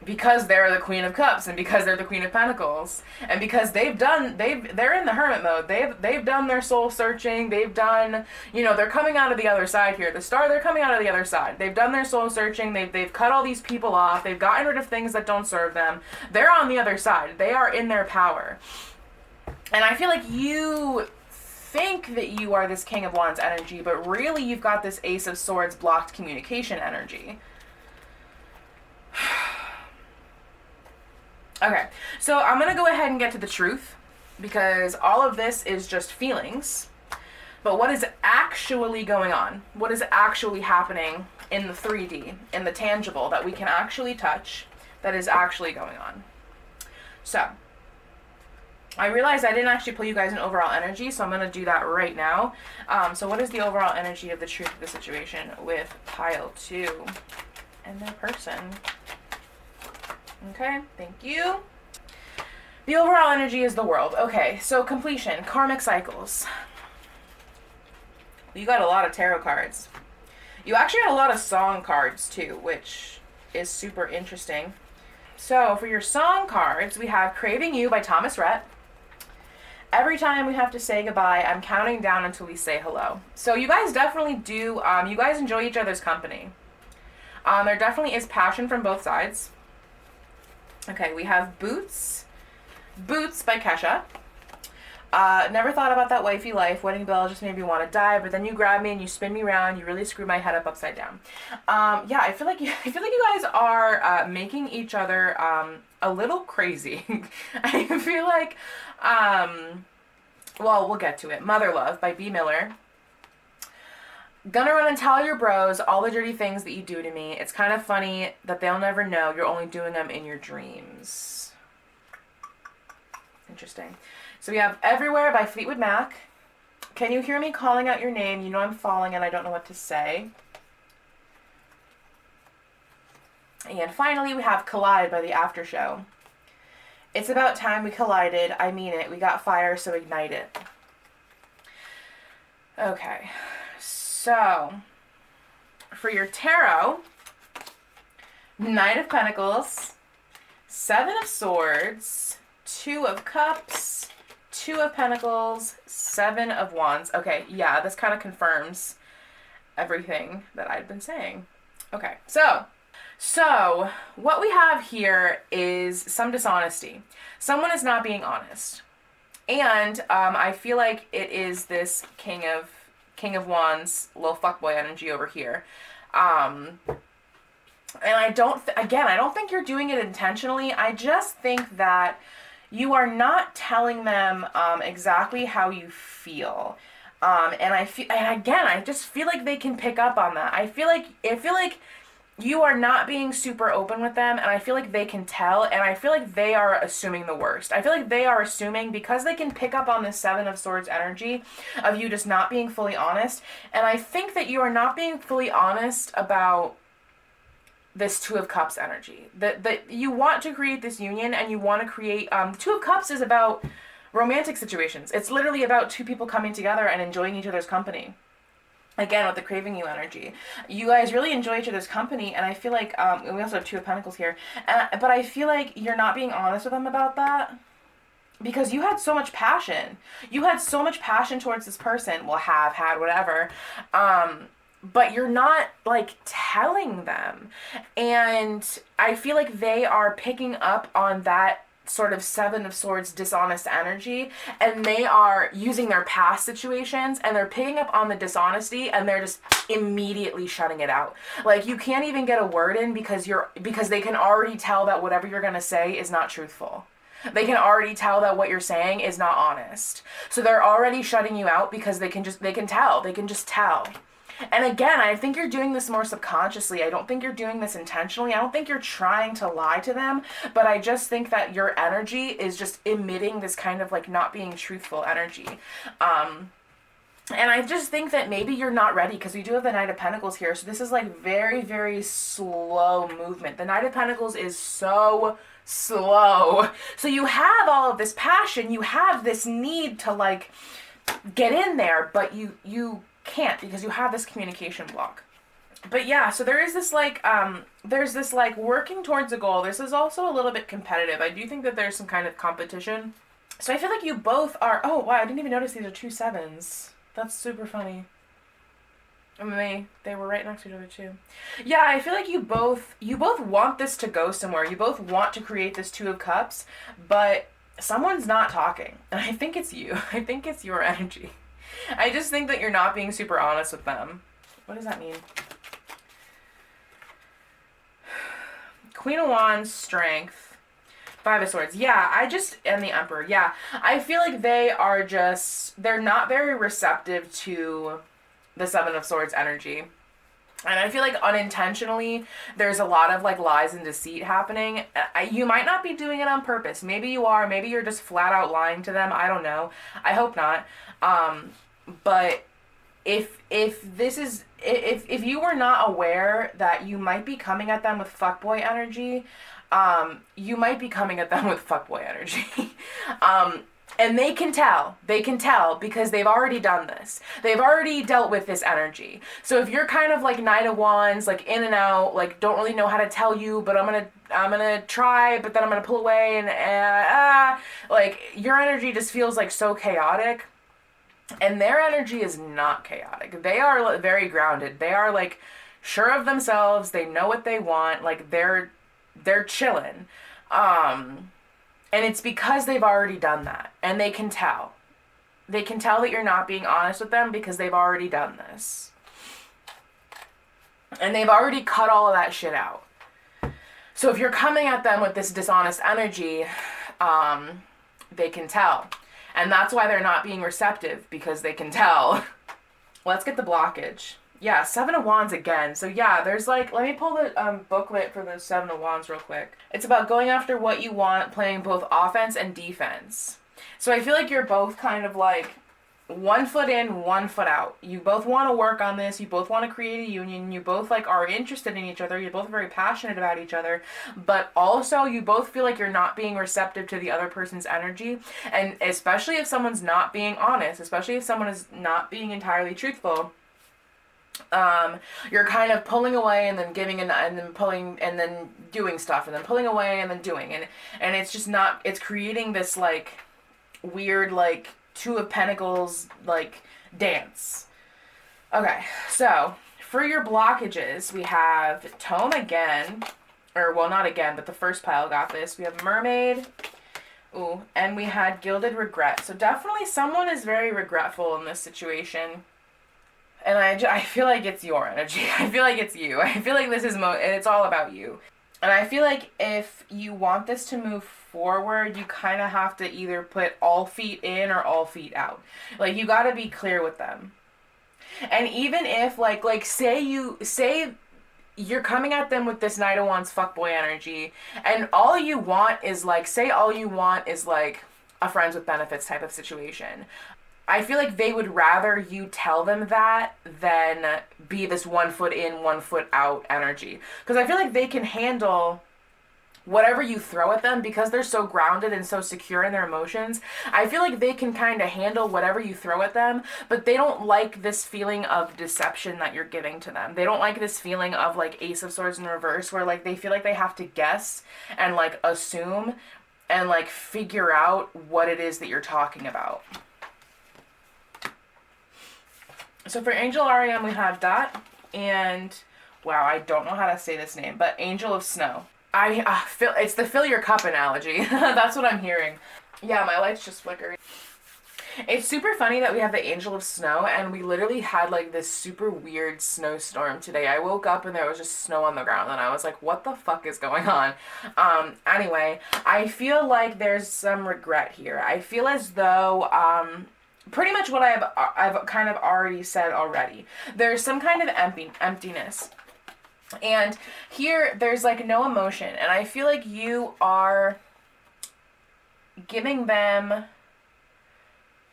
Because they're the Queen of Cups, and because they're the Queen of Pentacles, and because they're in the hermit mode. They've done their soul searching. They've done, they're coming out of the other side here. The Star, they're coming out of the other side. They've done their soul searching. They've cut all these people off. They've gotten rid of things that don't serve them. They're on the other side. They are in their power. And I feel like you think that you are this King of Wands energy, but really you've got this Ace of Swords blocked communication energy. Okay, so I'm going to go ahead and get to the truth, because all of this is just feelings. But what is actually going on? What is actually happening in the 3D, in the tangible, that we can actually touch, that is actually going on? So, I realized I didn't actually pull you guys an overall energy, so I'm going to do that right now. So what is the overall energy of the truth of the situation with pile 2 and their person? Okay, thank you. The overall energy is the world. Okay, so completion, karmic cycles. You got a lot of tarot cards. You actually got a lot of song cards too, which is super interesting. So for your song cards, we have Craving You by Thomas Rhett. Every time we have to say goodbye, I'm counting down until we say hello. So you guys definitely do, you guys enjoy each other's company. There definitely is passion from both sides. Okay, we have Boots. Boots by Kesha. Never thought about that wifey life. Wedding bell just made me want to die, but then you grab me and you spin me around. You really screw my head up upside down. Yeah, I feel like you guys are making each other a little crazy. I feel like, well, we'll get to it. Mother Love by B. Miller. Gonna run and tell your bros all the dirty things that you do to me. It's kind of funny that they'll never know you're only doing them in your dreams. Interesting. So we have Everywhere by Fleetwood Mac. Can you hear me calling out your name? You know I'm falling and I don't know what to say. And finally we have Collide by The After Show. It's about time we collided. I mean it. We got fire, so ignite it. Okay. So, for your tarot, Knight of Pentacles, Seven of Swords, Two of Cups, Two of Pentacles, Seven of Wands. Okay, yeah, this kind of confirms everything that I'd been saying. Okay, so what we have here is some dishonesty. Someone is not being honest. And I feel like it is this King of Wands, little fuckboy energy over here. And I don't think you're doing it intentionally. I just think that you are not telling them exactly how you feel. And I just feel like they can pick up on that. I feel like you are not being super open with them, and I feel like they can tell, and I feel like they are assuming the worst. I feel like they are assuming, because they can pick up on the Seven of Swords energy of you just not being fully honest, and I think that you are not being fully honest about this Two of Cups energy. That you want to create this union, and you want to create, Two of Cups is about romantic situations. It's literally about two people coming together and enjoying each other's company. Again, with the Craving You energy. You guys really enjoy each other's company, and I feel like, we also have Two of Pentacles here, but I feel like you're not being honest with them about that, because you had so much passion. You had so much passion towards this person, well, have had, whatever, but you're not, like, telling them, and I feel like they are picking up on that sort of Seven of Swords dishonest energy, and they are using their past situations, and they're picking up on the dishonesty, and they're just immediately shutting it out. Like, you can't even get a word in because they can already tell that whatever you're gonna say is not truthful. They can already tell that what you're saying is not honest. So they're already shutting you out because they can just tell. And again, I think you're doing this more subconsciously. I don't think you're doing this intentionally. I don't think you're trying to lie to them, but I just think that your energy is just emitting this kind of like not being truthful energy. And I just think that maybe you're not ready, because we do have the Knight of Pentacles here. So this is like very, very slow movement. The Knight of Pentacles is so slow. So you have all of this passion. You have this need to like get in there, but you can't, because you have this communication block. But yeah, so there is this like there's this like working towards a goal. This is also a little bit competitive. I do think that there's some kind of competition. So I feel like you both are, oh wow, I didn't even notice these are two sevens. That's super funny. I mean, they were right next to each other too. Yeah, I feel like you both want this to go somewhere. You both want to create this Two of Cups, but someone's not talking. And I think it's you. I think it's your energy. I just think that you're not being super honest with them. What does that mean? Queen of Wands, Strength. Five of Swords. Yeah, and the Emperor. Yeah, I feel like they're not very receptive to the Seven of Swords energy. And I feel like unintentionally, there's a lot of like lies and deceit happening. You might not be doing it on purpose. Maybe you are. Maybe you're just flat out lying to them. I don't know. I hope not. But if you were not aware that you might be coming at them with fuckboy energy, you might be coming at them with fuckboy energy. And they can tell because they've already done this. They've already dealt with this energy. So if you're kind of like Knight of Wands, like in and out, like don't really know how to tell you, but I'm gonna try, but then I'm gonna pull away and like your energy just feels like so chaotic. And their energy is not chaotic. They are very grounded. They are like sure of themselves. They know what they want. Like they're chilling. And it's because they've already done that. And they can tell. They can tell that you're not being honest with them because they've already done this. And they've already cut all of that shit out. So if you're coming at them with this dishonest energy, they can tell. And that's why they're not being receptive, because they can tell. Let's get the blockage. Yeah, Seven of Wands again. So yeah, there's like, let me pull the booklet for the Seven of Wands real quick. It's about going after what you want, playing both offense and defense. So I feel like you're both kind of like 1 foot in, 1 foot out. You both want to work on this. You both want to create a union. You both like are interested in each other. You're both very passionate about each other. But also you both feel like you're not being receptive to the other person's energy. And especially if someone's not being honest, especially if someone is not being entirely truthful, you're kind of pulling away and then giving and then pulling and then doing stuff and then pulling away and then doing and it's just not, it's creating this like weird like Two of Pentacles like dance. Okay, so for your blockages we have Tome again, or well not again, but the first pile got this. We have Mermaid, ooh, and we had Gilded Regret. So definitely someone is very regretful in this situation. And I feel like it's your energy. I feel like it's you. I feel like this is it's all about you. And I feel like if you want this to move forward, you kind of have to either put all feet in or all feet out. Like you got to be clear with them. And even if like say you're coming at them with this Knight of Wands fuckboy energy, and all you want is like, say all you want is like a friends with benefits type of situation. I feel like they would rather you tell them that than be this 1 foot in, 1 foot out energy. Because I feel like they can handle whatever you throw at them because they're so grounded and so secure in their emotions. I feel like they can kind of handle whatever you throw at them, but they don't like this feeling of deception that you're giving to them. They don't like this feeling of like Ace of Swords in reverse where like they feel like they have to guess and like assume and like figure out what it is that you're talking about. So for Angel Ariam, we have that, and wow, I don't know how to say this name, but Angel of Snow. I feel it's the fill your cup analogy. That's what I'm hearing. Yeah, my light's just flickering. It's super funny that we have the Angel of Snow, and we literally had like this super weird snowstorm today. I woke up and there was just snow on the ground, and I was like, what the fuck is going on? Anyway, I feel like there's some regret here. I feel as though, pretty much what I've kind of already said already. There's some kind of emptiness. And here there's like no emotion. And I feel like you are giving them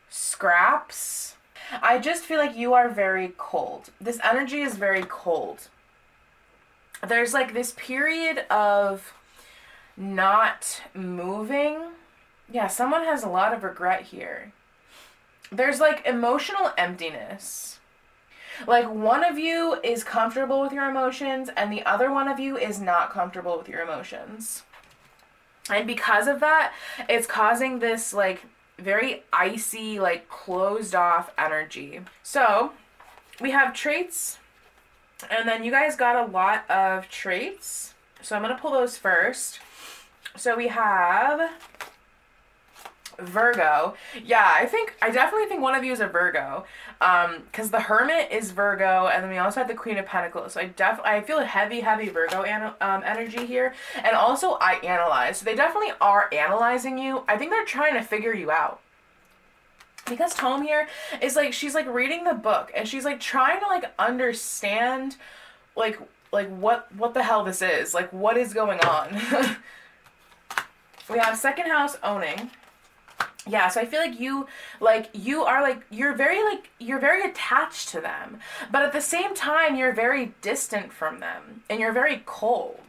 scraps. I just feel like you are very cold. This energy is very cold. There's like this period of not moving. Yeah, someone has a lot of regret here. There's like emotional emptiness. Like one of you is comfortable with your emotions and the other one of you is not comfortable with your emotions. And because of that, it's causing this like very icy, like closed off energy. So we have traits, and then you guys got a lot of traits. So I'm going to pull those first. So we have Virgo. Yeah, I definitely think one of you is a Virgo, because the Hermit is Virgo, and then we also have the Queen of Pentacles. So I feel a heavy Virgo energy here, and also I analyze. So they definitely are analyzing you. I think they're trying to figure you out, because Tome here is like, she's like reading the book and she's like trying to like understand like what the hell this is, like what is going on. We have second house owning. Yeah, so I feel like you're very attached to them, but at the same time, you're very distant from them, and you're very cold.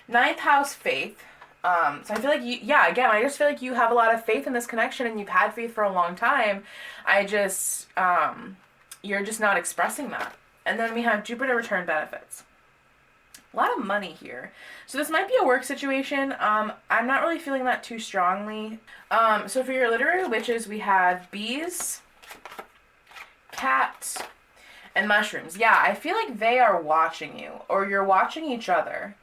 Ninth house, faith. So I feel like again, I just feel like you have a lot of faith in this connection and you've had faith for a long time. You're just not expressing that. And then we have Jupiter return benefits. A lot of money here. So this might be a work situation. I'm not really feeling that too strongly. So for your literary witches, we have bees, cat, and mushrooms. Yeah, I feel like they are watching you, or you're watching each other.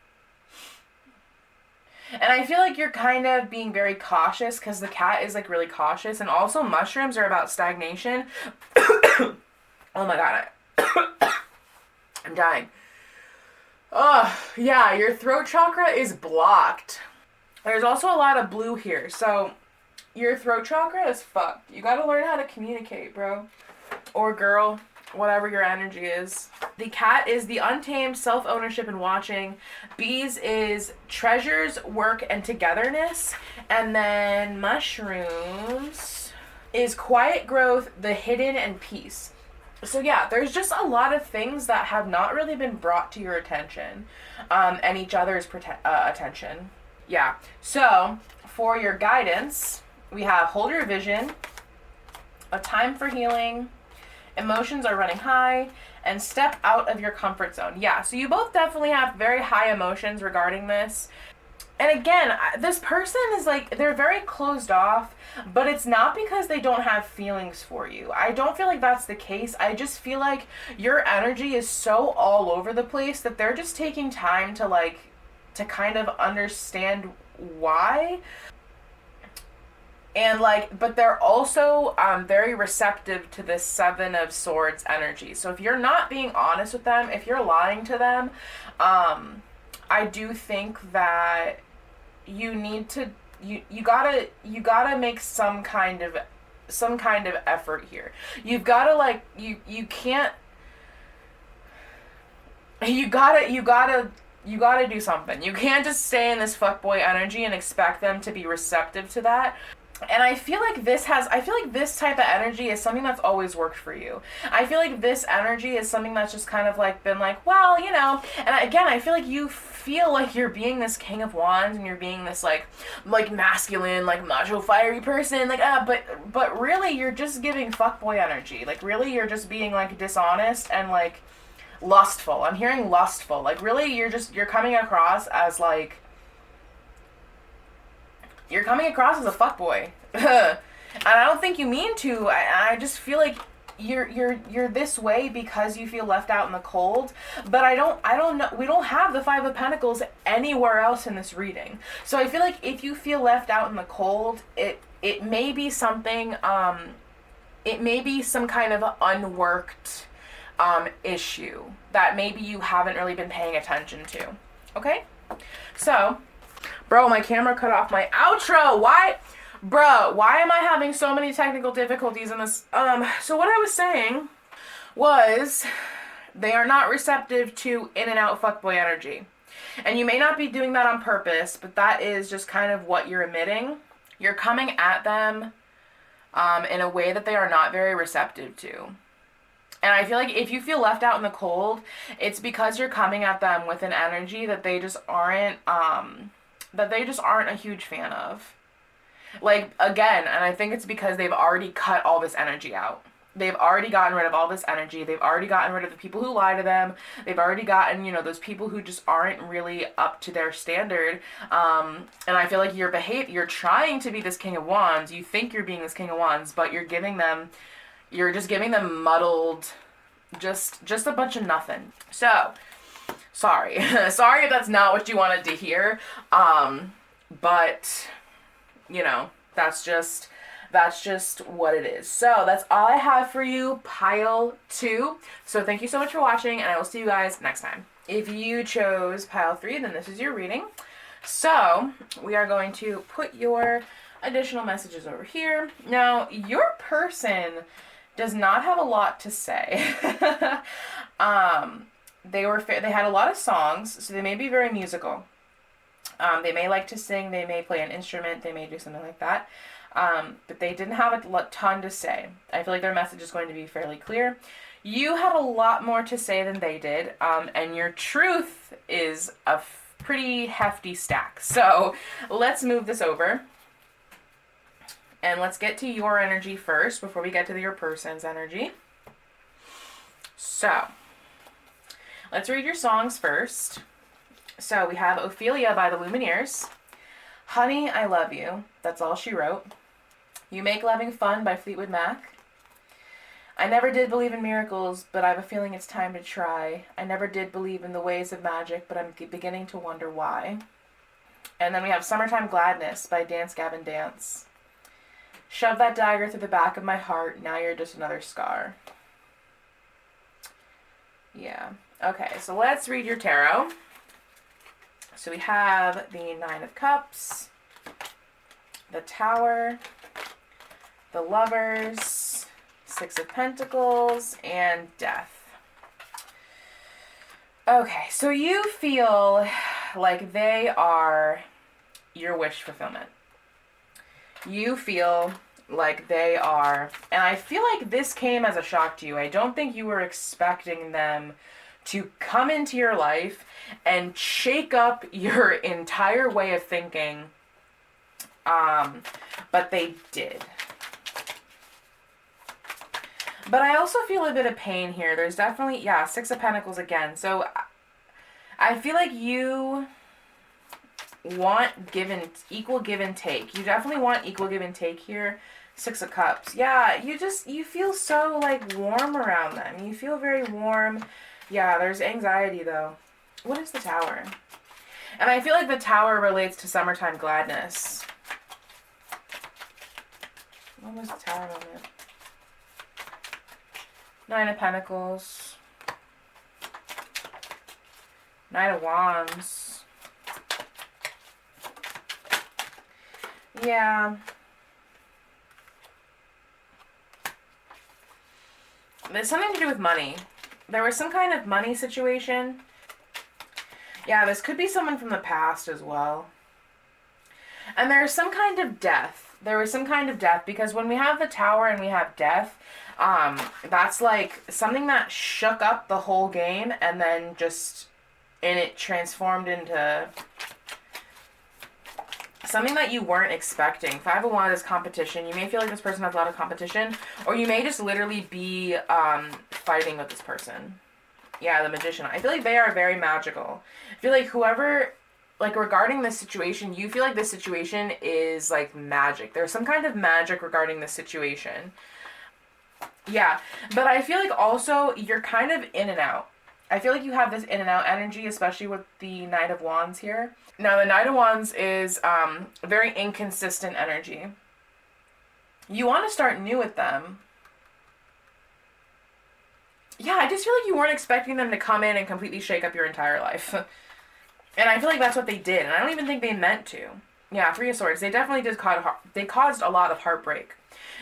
And I feel like you're kind of being very cautious because the cat is like really cautious. And also mushrooms are about stagnation. Oh my god, I'm dying. Oh, yeah, your throat chakra is blocked. There's also a lot of blue here. So your throat chakra is fucked. You gotta learn how to communicate, bro. Or girl. Whatever your energy is. The cat is the untamed self-ownership and watching. Bees is treasures, work, and togetherness. And then mushrooms is quiet growth, the hidden, and peace. So yeah, there's just a lot of things that have not really been brought to your attention, and each other's attention. Yeah. So for your guidance, we have hold your vision, a time for healing, emotions are running high, and step out of your comfort zone. Yeah, so you both definitely have very high emotions regarding this. And again, this person is like, they're very closed off, but it's not because they don't have feelings for you. I don't feel like that's the case. I just feel like your energy is so all over the place that they're just taking time to kind of understand why. And but they're also very receptive to this Seven of Swords energy. So if you're not being honest with them, if you're lying to them, I do think that you need to you gotta make some kind of effort here. You've gotta you can't you gotta do something. You can't just stay in this fuckboy energy and expect them to be receptive to that. And I feel like this type of energy is something that's always worked for you. I feel like this energy is something that's just kind of been well, and again, I feel like you feel like you're being this King of Wands and you're being this masculine, macho, fiery person, but really you're just giving fuckboy energy. Really you're just being dishonest and lustful. I'm hearing lustful. Really you're coming across as you're coming across as a fuckboy. And I don't think you mean to. I just feel like you're this way because you feel left out in the cold. But I don't know. We don't have the Five of Pentacles anywhere else in this reading. So I feel like if you feel left out in the cold, it may be something, it may be some kind of unworked issue that maybe you haven't really been paying attention to. Okay? So, bro, my camera cut off my outro. Why? Bro, why am I having so many technical difficulties in this? So what I was saying was they are not receptive to in and out fuckboy energy. And you may not be doing that on purpose, but that is just kind of what you're emitting. You're coming at them in a way that they are not very receptive to. And I feel like if you feel left out in the cold, it's because you're coming at them with an energy that they just aren't a huge fan of. Again, and I think it's because they've already cut all this energy out. They've already gotten rid of all this energy. They've already gotten rid of the people who lie to them. They've already gotten, those people who just aren't really up to their standard. And I feel like you're trying to be this King of Wands. You think you're being this King of Wands, but you're just giving them muddled, just a bunch of nothing. So, sorry. Sorry if that's not what you wanted to hear. But, that's just what it is. So that's all I have for you, pile 2. So thank you so much for watching, and I will see you guys next time. If you chose pile 3, then this is your reading. So we are going to put your additional messages over here. Now, your person does not have a lot to say. They had a lot of songs, so they may be very musical. They may like to sing, they may play an instrument, they may do something like that. But they didn't have a ton to say. I feel like their message is going to be fairly clear. You had a lot more to say than they did, and your truth is pretty hefty stack. So let's move this over. And let's get to your energy first before we get to your person's energy. So, let's read your songs first. So, we have Ophelia by the Lumineers. Honey, I Love You. That's all she wrote. You Make Loving Fun by Fleetwood Mac. I never did believe in miracles, but I have a feeling it's time to try. I never did believe in the ways of magic, but I'm beginning to wonder why. And then we have Summertime Gladness by Dance Gavin Dance. Shove that dagger through the back of my heart. Now you're just another scar. Yeah. Okay, so let's read your tarot. So we have the Nine of Cups, the Tower, the Lovers, Six of Pentacles, and Death. Okay, so you feel like they are your wish fulfillment. You feel like they are, and I feel like this came as a shock to you. I don't think you were expecting them to come into your life and shake up your entire way of thinking, but they did. But I also feel a bit of pain here. There's definitely, yeah, Six of Pentacles again. So I feel like you want equal give and take. You definitely want equal give and take here. Six of Cups. Yeah, you feel so like warm around them. You feel very warm. Yeah, there's anxiety though. What is the Tower? And I feel like the Tower relates to Summertime Gladness. What was the Tower moment? Nine of Pentacles. Knight of Wands. Yeah. There's something to do with money. There was some kind of money situation. Yeah, this could be someone from the past as well. And there's some kind of death. There was some kind of death because when we have the Tower and we have death, that's like something that shook up the whole game and then it transformed into something that you weren't expecting. Five of Wands is competition. You may feel like this person has a lot of competition, or you may just literally be fighting with this person. Yeah, the Magician. I feel like they are very magical. I feel like whoever, like regarding this situation, you feel like this situation is like magic. There's some kind of magic regarding this situation. Yeah, but I feel like also you're kind of in and out. I feel like you have this in and out energy, especially with the Knight of Wands here. Now, the Knight of Wands is very inconsistent energy. You want to start new with them. Yeah, I just feel like you weren't expecting them to come in and completely shake up your entire life. And I feel like that's what they did, and I don't even think they meant to. Yeah, Three of Swords. They definitely they caused a lot of heartbreak.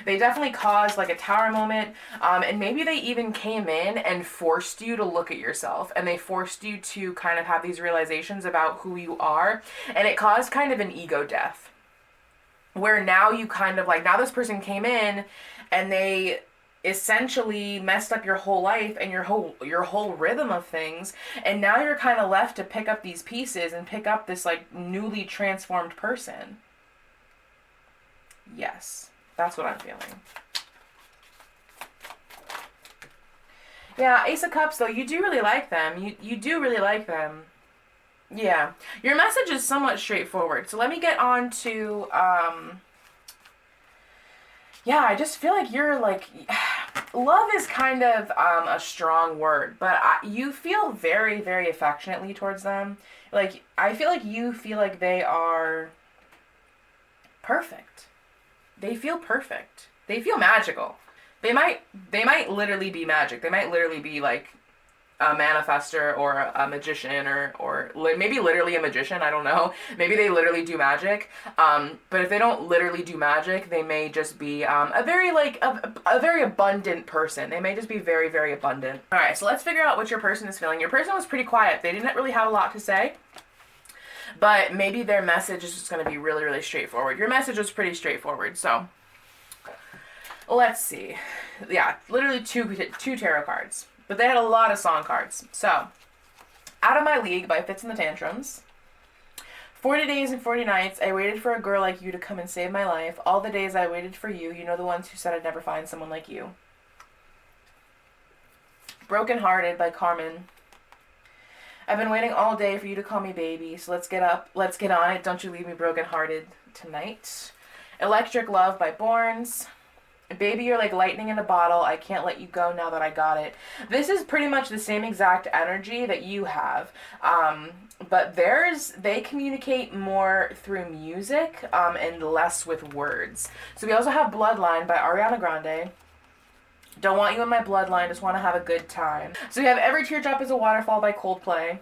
They definitely caused like a Tower moment, and maybe they even came in and forced you to look at yourself, and they forced you to kind of have these realizations about who you are, and it caused kind of an ego death, where now you kind of like, now this person came in, and they essentially messed up your whole life and your whole rhythm of things, and now you're kind of left to pick up these pieces and pick up this like newly transformed person. Yes. That's what I'm feeling. Yeah, Ace of Cups, though, you do really like them. You do really like them. Yeah. Your message is somewhat straightforward. So let me get on to, yeah, I just feel like you're, like, love is kind of a strong word, but you feel very, very affectionately towards them. Like, I feel like you feel like they are perfect. They feel perfect. They feel magical. They might literally be magic. They might literally be like a manifester or a magician or maybe literally a magician. I don't know. Maybe they literally do magic. But if they don't literally do magic, they may just be a very like a very abundant person. They may just be very, very abundant. All right, so let's figure out what your person is feeling. Your person was pretty quiet. They didn't really have a lot to say. But maybe their message is just going to be really, really straightforward. Your message was pretty straightforward, so let's see. Yeah, literally two tarot cards. But they had a lot of song cards. So, Out of My League by Fits and the Tantrums. 40 days and 40 nights, I waited for a girl like you to come and save my life. All the days I waited for you, you know, the ones who said I'd never find someone like you. Broken Hearted by Carmen. I've been waiting all day for you to call me baby, so let's get up, let's get on it, don't you leave me broken hearted tonight. Electric Love by Borns. Baby, you're like lightning in a bottle, I can't let you go now that I got it. This is pretty much the same exact energy that you have, but they communicate more through music and less with words. So we also have Bloodline by Ariana Grande. Don't want you in my bloodline, just want to have a good time. So we have Every Teardrop is a Waterfall by Coldplay.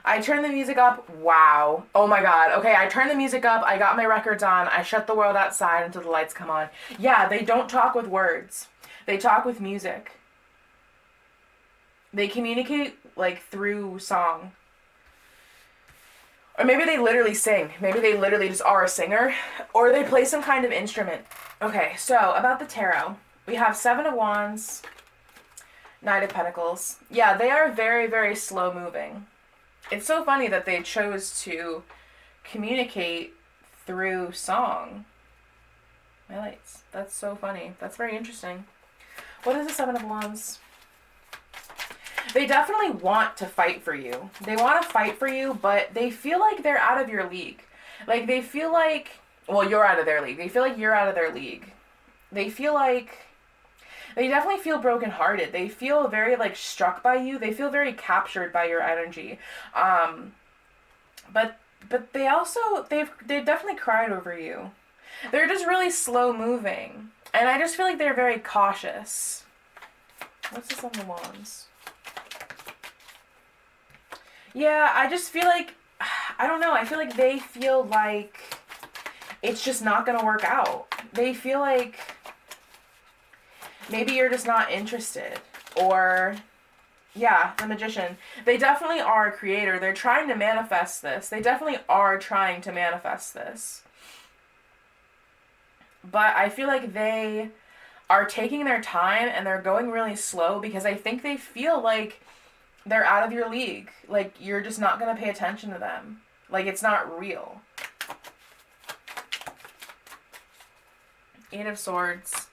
I turned the music up. Wow. Oh my god. Okay, I turned the music up. I got my records on. I shut the world outside until the lights come on. Yeah, they don't talk with words. They talk with music. They communicate, like, through song. Or maybe they literally sing. Maybe they literally just are a singer. Or they play some kind of instrument. Okay, so about the tarot. We have Seven of Wands, Knight of Pentacles. Yeah, they are very, very slow moving. It's so funny that they chose to communicate through song. My lights. That's so funny. That's very interesting. What is the Seven of Wands? They definitely want to fight for you. They want to fight for you, but they feel like they're out of your league. Like, they feel like, well, you're out of their league. They feel like you're out of their league. They feel like, they definitely feel brokenhearted. They feel very, like, struck by you. They feel very captured by your energy. But they also, they've definitely cried over you. They're just really slow moving. And I just feel like they're very cautious. What's this on the Wands? Yeah, I just feel like, I don't know, I feel like they feel like it's just not going to work out. They feel like maybe you're just not interested. Or, yeah, the Magician. They definitely are a creator. They're trying to manifest this. They definitely are trying to manifest this. But I feel like they are taking their time and they're going really slow because I think they feel like they're out of your league. Like, you're just not going to pay attention to them. Like, it's not real. Eight of Swords.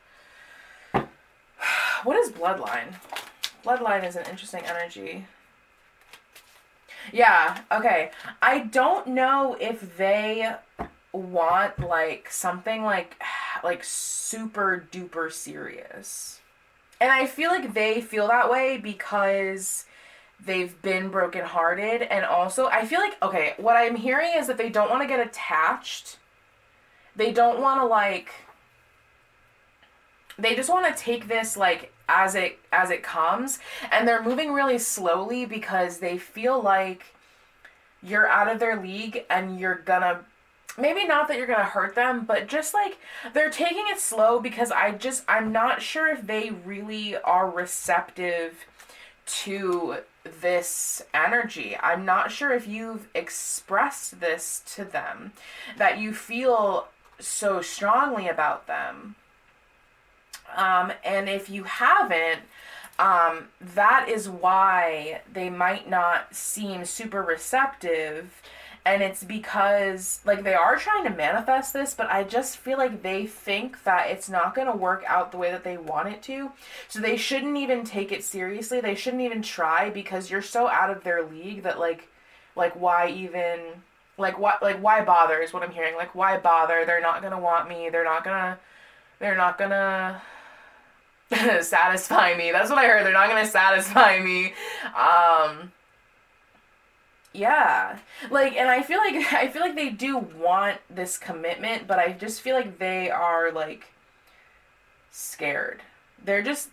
What is Bloodline? Bloodline is an interesting energy. Yeah, okay. I don't know if they want, like, something like super duper serious. And I feel like they feel that way because they've been brokenhearted. And also, I feel like, okay, what I'm hearing is that they don't want to get attached. They don't want to, like, they just want to take this, like, as it comes. And they're moving really slowly because they feel like you're out of their league and you're gonna, maybe not that you're gonna hurt them, but just, like, they're taking it slow because I'm not sure if they really are receptive to this energy. I'm not sure if you've expressed this to them, that you feel so strongly about them. And if you haven't, that is why they might not seem super receptive. And it's because, like, they are trying to manifest this, but I just feel like they think that it's not going to work out the way that they want it to. So they shouldn't even take it seriously. They shouldn't even try because you're so out of their league that, like why even, why bother is what I'm hearing. Like, why bother? They're not going to want me. They're not going to satisfy me. That's what I heard. They're not going to satisfy me. Yeah. Like, and I feel like they do want this commitment, but I just feel like they are, like, scared. They're just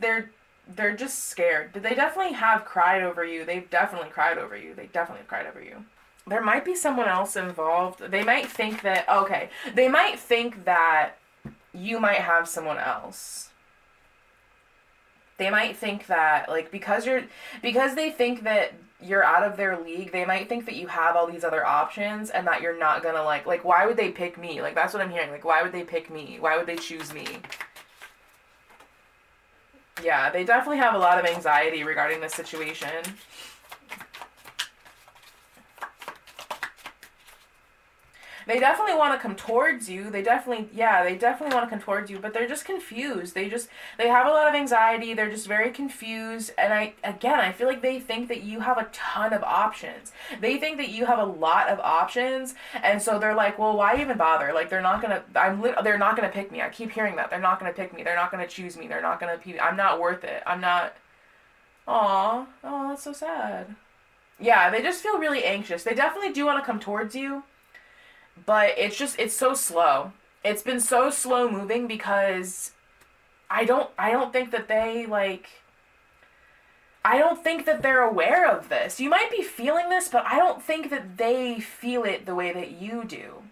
scared. But they definitely have cried over you. They've definitely cried over you. They definitely have cried over you. There might be someone else involved. They might think that, okay, they might think that you might have someone else. They might think that, like, because they think that you're out of their league, they might think that you have all these other options and that you're not gonna, like, why would they pick me? Like, that's what I'm hearing. Like, why would they pick me? Why would they choose me? Yeah, they definitely have a lot of anxiety regarding this situation. They definitely want to come towards you. They definitely want to come towards you, but they're just confused. They have a lot of anxiety. They're just very confused. And I feel like they think that you have a ton of options. They think that you have a lot of options, and so they're like, well, why even bother? Like, they're not gonna pick me. I keep hearing that. They're not gonna pick me. They're not gonna choose me. I'm not worth it. I'm not. Aw, oh, that's so sad. Yeah, they just feel really anxious. They definitely do want to come towards you, but it's so slow. It's been so slow moving because I don't think that I don't think that they're aware of this. You might be feeling this, but I don't think that they feel it the way that you do.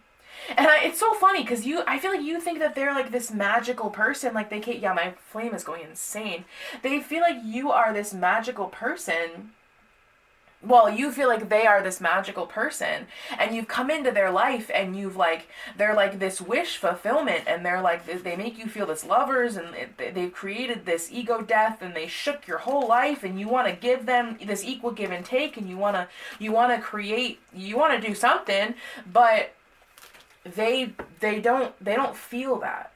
And it's so funny because I feel like you think that they're like this magical person. Like, they can't, yeah, my flame is going insane. They feel like you are this magical person. Well, you feel like they are this magical person, and you've come into their life, and they're like this wish fulfillment, and they're like, they make you feel this lovers, and they've created this ego death, and they shook your whole life, and you want to give them this equal give and take, and you want to do something, but they don't feel that.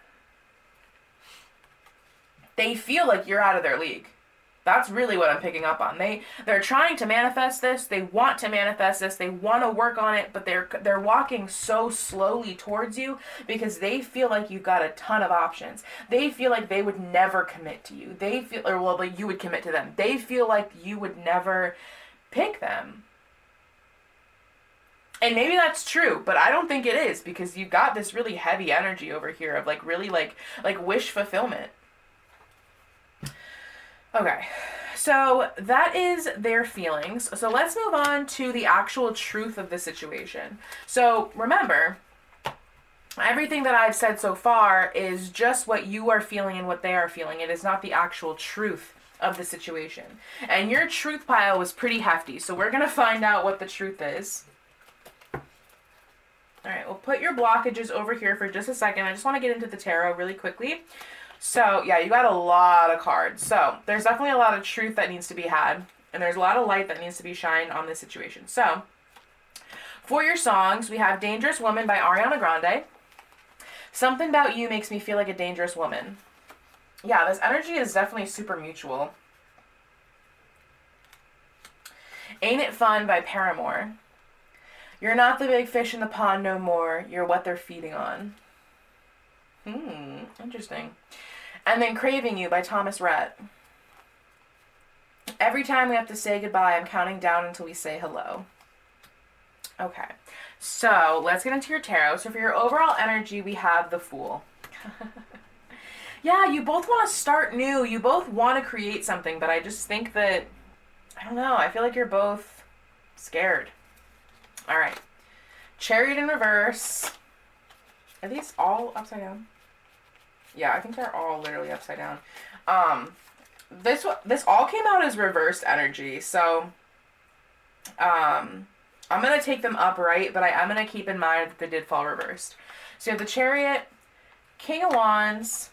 They feel like you're out of their league. That's really what I'm picking up on. They're trying to manifest this. They want to manifest this. They want to work on it, but they're walking so slowly towards you because they feel like you've got a ton of options. They feel like they would never commit to you. Like, you would commit to them. They feel like you would never pick them. And maybe that's true, but I don't think it is, because you've got this really heavy energy over here of like really like wish fulfillment. Okay, so that is their feelings. So let's move on to the actual truth of the situation. So remember, everything that I've said so far is just what you are feeling and what they are feeling. It is not the actual truth of the situation. And your truth pile was pretty hefty, so we're going to find out what the truth is. All right, we'll put your blockages over here for just a second. I just want to get into the tarot really quickly. So, yeah, you got a lot of cards. So, there's definitely a lot of truth that needs to be had, and there's a lot of light that needs to be shined on this situation. So, for your songs, we have Dangerous Woman by Ariana Grande. Something About You Makes Me Feel Like a Dangerous Woman. Yeah, this energy is definitely super mutual. Ain't It Fun by Paramore. You're not the big fish in the pond no more. You're what they're feeding on. Interesting. And then Craving You by Thomas Rhett. Every time we have to say goodbye, I'm counting down until we say hello. Okay, so let's get into your tarot. So for your overall energy, we have the Fool. Yeah, you both want to start new. You both want to create something, but I just think that, I don't know, I feel like you're both scared. All right. Chariot in reverse. Are these all upside down? Yeah, I think they're all literally upside down. This all came out as reversed energy, so I'm going to take them upright, but I am going to keep in mind that they did fall reversed. So you have the Chariot, King of Wands,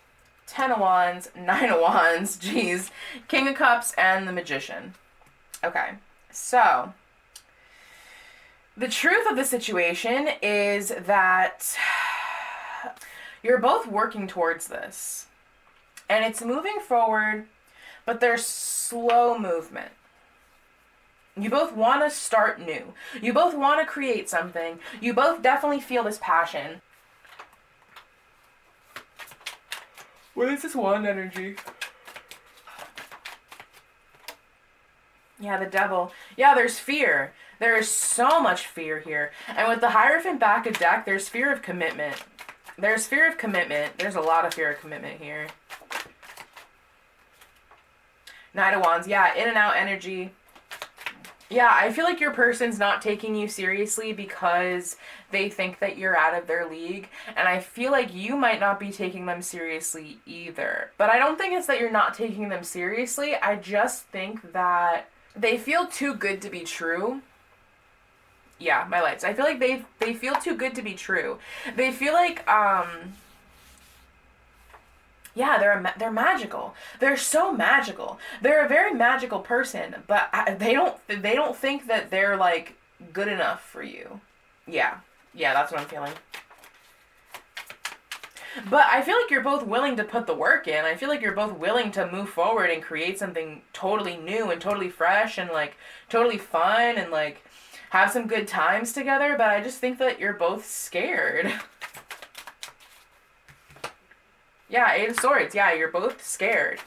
10 of Wands, 9 of Wands, geez, King of Cups, and the Magician. Okay, so the truth of the situation is that you're both working towards this. And it's moving forward, but there's slow movement. You both want to start new. You both want to create something. You both definitely feel this passion. What is this wand energy? Yeah, the Devil. Yeah, there's fear. There is so much fear here. And with the Hierophant back of deck, there's fear of commitment. There's fear of commitment. There's a lot of fear of commitment here. Knight of Wands. Yeah, in and out energy. Yeah, I feel like your person's not taking you seriously because they think that you're out of their league. And I feel like you might not be taking them seriously either. But I don't think it's that you're not taking them seriously. I just think that they feel too good to be true. Yeah, my lights. I feel like they feel too good to be true. They feel like, yeah, they're magical. They're so magical. They're a very magical person, but they don't think that they're like good enough for you. Yeah, Yeah, that's what I'm feeling. But I feel like you're both willing to put the work in. I feel like you're both willing to move forward and create something totally new and totally fresh and, like, totally fun and, like, have some good times together. But I just think that you're both scared. Yeah, Eight of Swords. Yeah, you're both scared.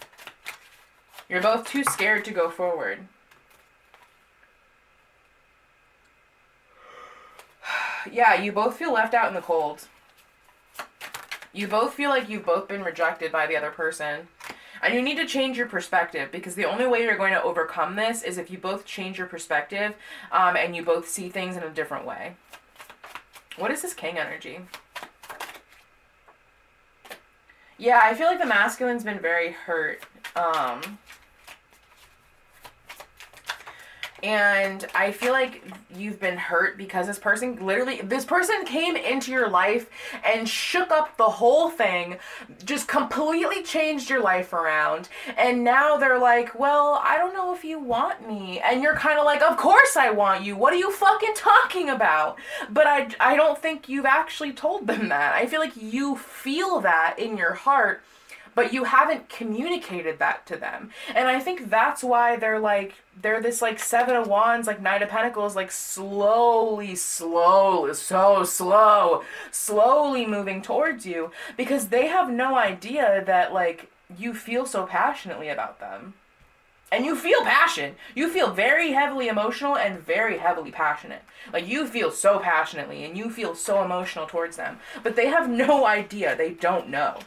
You're both too scared to go forward. Yeah, you both feel left out in the cold. You both feel like you've both been rejected by the other person. And you need to change your perspective, because the only way you're going to overcome this is if you both change your perspective and you both see things in a different way. What is this King energy? Yeah, I feel like the masculine's been very hurt. And I feel like you've been hurt because this person came into your life and shook up the whole thing, just completely changed your life around. And now they're like, well, I don't know if you want me. And you're kind of like, of course I want you. What are you fucking talking about? But I don't think you've actually told them that. I feel like you feel that in your heart, but you haven't communicated that to them. And I think that's why they're this like Seven of Wands, like Knight of Pentacles, like slowly moving towards you, because they have no idea that, like, you feel so passionately about them. And you feel passion. You feel very heavily emotional and very heavily passionate. Like, you feel so passionately and you feel so emotional towards them. But they have no idea. They don't know.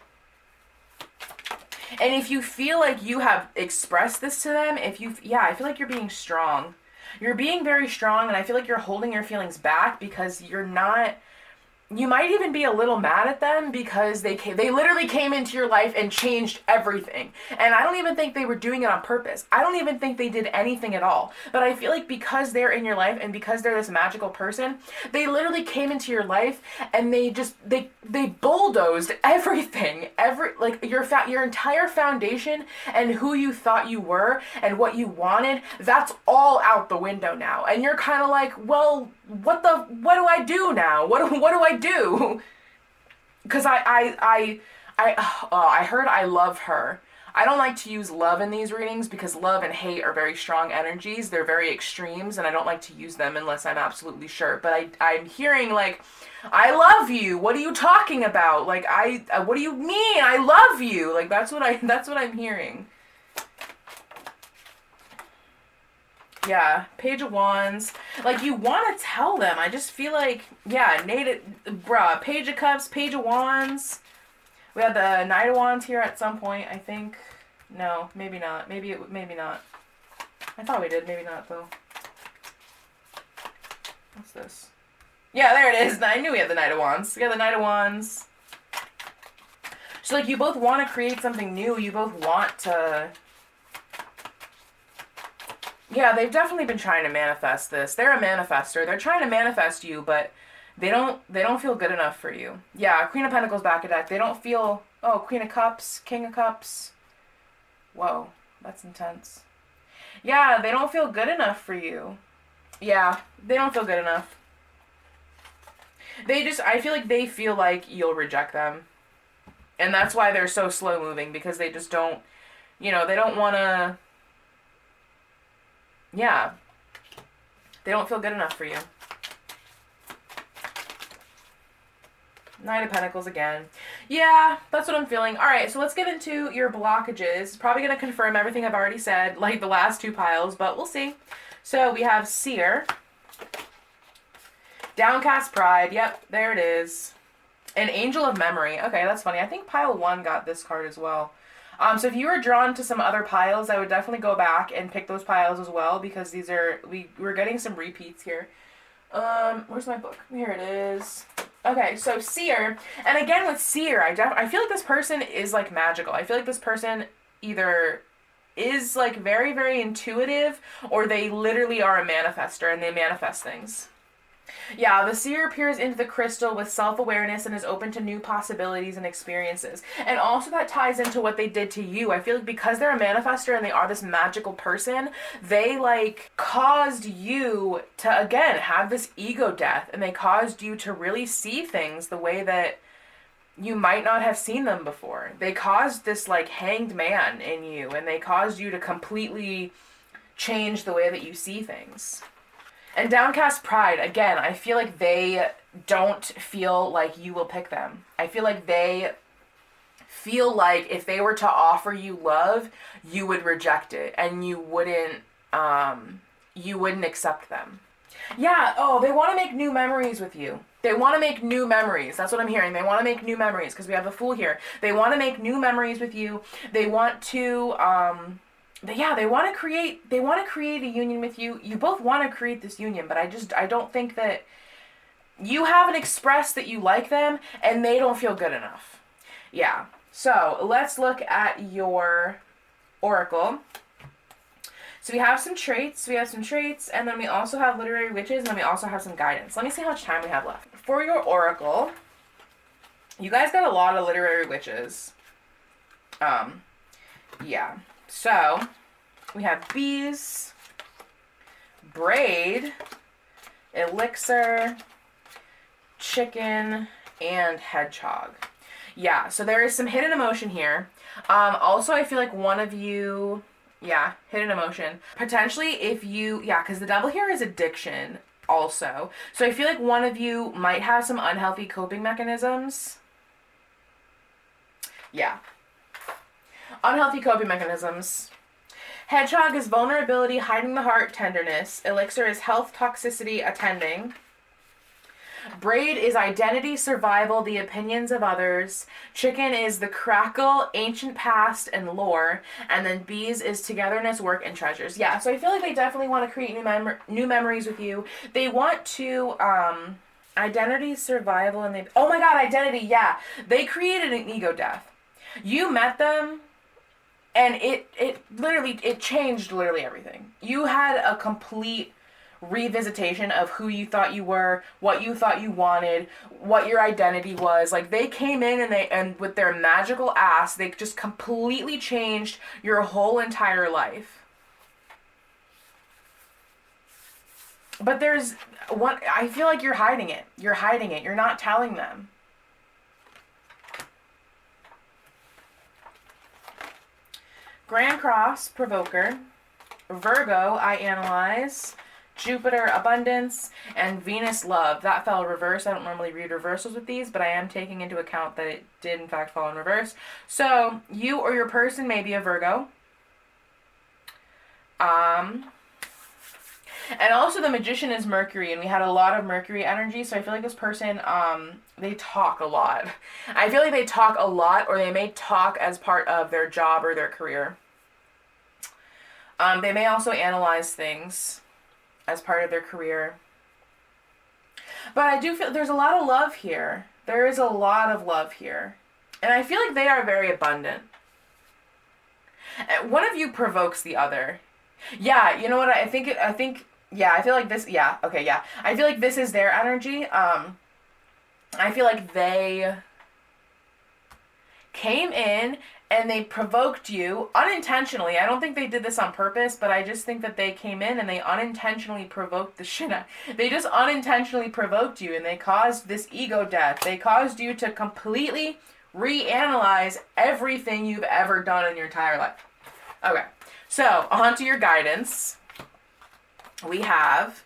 And if you feel like you have expressed this to them, I feel like you're being strong. You're being very strong, and I feel like you're holding your feelings back because you're not... You might even be a little mad at them because they literally came into your life and changed everything. And I don't even think they were doing it on purpose. I don't even think they did anything at all. But I feel like because they're in your life and because they're this magical person, they literally came into your life and they bulldozed everything. Your entire foundation and who you thought you were and what you wanted, that's all out the window now. And you're kind of like, well, what do I do now? What do I do? Because I heard I love her. I don't like to use love in these readings because love and hate are very strong energies. They're very extremes, and I don't like to use them unless I'm absolutely sure. But I'm hearing, like, I love you. What are you talking about? Like, what do you mean? I love you. Like, that's what I'm hearing. Yeah, Page of Wands. Like, you want to tell them. I just feel like, yeah, Page of Cups, Page of Wands. We had the Knight of Wands here at some point, I think. No, maybe not. Maybe not. I thought we did. Maybe not, though. What's this? Yeah, there it is. I knew we had the Knight of Wands. We got the Knight of Wands. So, like, you both want to create something new. You both want to... Yeah, they've definitely been trying to manifest this. They're a manifester. They're trying to manifest you, but they don't feel good enough for you. Yeah, Queen of Pentacles back of deck. They don't feel... Oh, Queen of Cups, King of Cups. Whoa, that's intense. Yeah, they don't feel good enough for you. Yeah, they don't feel good enough. I feel like they feel like you'll reject them. And that's why they're so slow moving, because they just don't, they don't want to... Yeah. They don't feel good enough for you. Knight of Pentacles again. Yeah, that's what I'm feeling. Alright, so let's get into your blockages. It's probably going to confirm everything I've already said, like the last two piles, but we'll see. So we have Seer. Downcast Pride. Yep, there it is. An Angel of Memory. Okay, that's funny. I think pile 1 got this card as well. So if you were drawn to some other piles, I would definitely go back and pick those piles as well, because we're getting some repeats here. Where's my book? Here it is. Okay, so Seer, and again with Seer, I feel like this person is, like, magical. I feel like this person either is, like, very, very intuitive, or they literally are a manifester and they manifest things. Yeah, the seer peers into the crystal with self-awareness and is open to new possibilities and experiences. And also that ties into what they did to you. I feel like because they're a manifestor and they are this magical person, they like caused you to, again, have this ego death, and they caused you to really see things the way that you might not have seen them before. They caused this like hanged man in you, and they caused you to completely change the way that you see things. And downcast pride, again, I feel like they don't feel like you will pick them. I feel like they feel like if they were to offer you love, you would reject it and you wouldn't accept them. Yeah, oh, they want to make new memories with you. They want to make new memories. That's what I'm hearing. They want to make new memories because we have the Fool here. They want to make new memories with you. They want to they want to create a union with you. You both want to create this union, but I don't think that you haven't expressed that you like them and they don't feel good enough. Yeah. So, let's look at your oracle. So we have some traits, and then we also have literary witches, and then we also have some guidance. Let me see how much time we have left. For your oracle, you guys got a lot of literary witches. Yeah. So, we have bees, braid, elixir, chicken, and hedgehog. Yeah, so there is some hidden emotion here. Also, I feel like one of you... Yeah, hidden emotion. Potentially if you... Yeah, because the devil here is addiction also. So I feel like one of you might have some unhealthy coping mechanisms. Yeah. Unhealthy coping mechanisms. Hedgehog is vulnerability, hiding the heart, tenderness. Elixir is health, toxicity, attending. Braid is identity, survival, the opinions of others. Chicken is the crackle, ancient past, and lore. And then bees is togetherness, work, and treasures. Yeah, so I feel like they definitely want to create new memories with you. They want to, identity, survival, and oh my god, identity, yeah. They created an ego death. You met them, and it literally, it changed literally everything. You had a complete revisitation of who you thought you were, what you thought you wanted, what your identity was. Like, they came in and with their magical ass, they just completely changed your whole entire life. But there's one, I feel like you're hiding it. You're hiding it. You're not telling them. Grand Cross, Provoker. Virgo, I Analyze. Jupiter, Abundance, and Venus, Love. That fell reverse. I don't normally read reversals with these, but I am taking into account that it did in fact fall in reverse. So, you or your person may be a Virgo. And also the Magician is Mercury, and we had a lot of Mercury energy, so I feel like this person, they talk a lot. I feel like they talk a lot, or they may talk as part of their job or their career. They may also analyze things as part of their career. But I do feel there's a lot of love here. There is a lot of love here. And I feel like they are very abundant. One of you provokes the other. Yeah, you know what? I think, yeah, I feel like this, yeah, okay, yeah. I feel like this is their energy. I feel like they came in and they provoked you unintentionally. I don't think they did this on purpose, but I just think that they came in and they unintentionally provoked the shit out. They just unintentionally provoked you, and they caused this ego death. They caused you to completely reanalyze everything you've ever done in your entire life. Okay, so on to your guidance. We have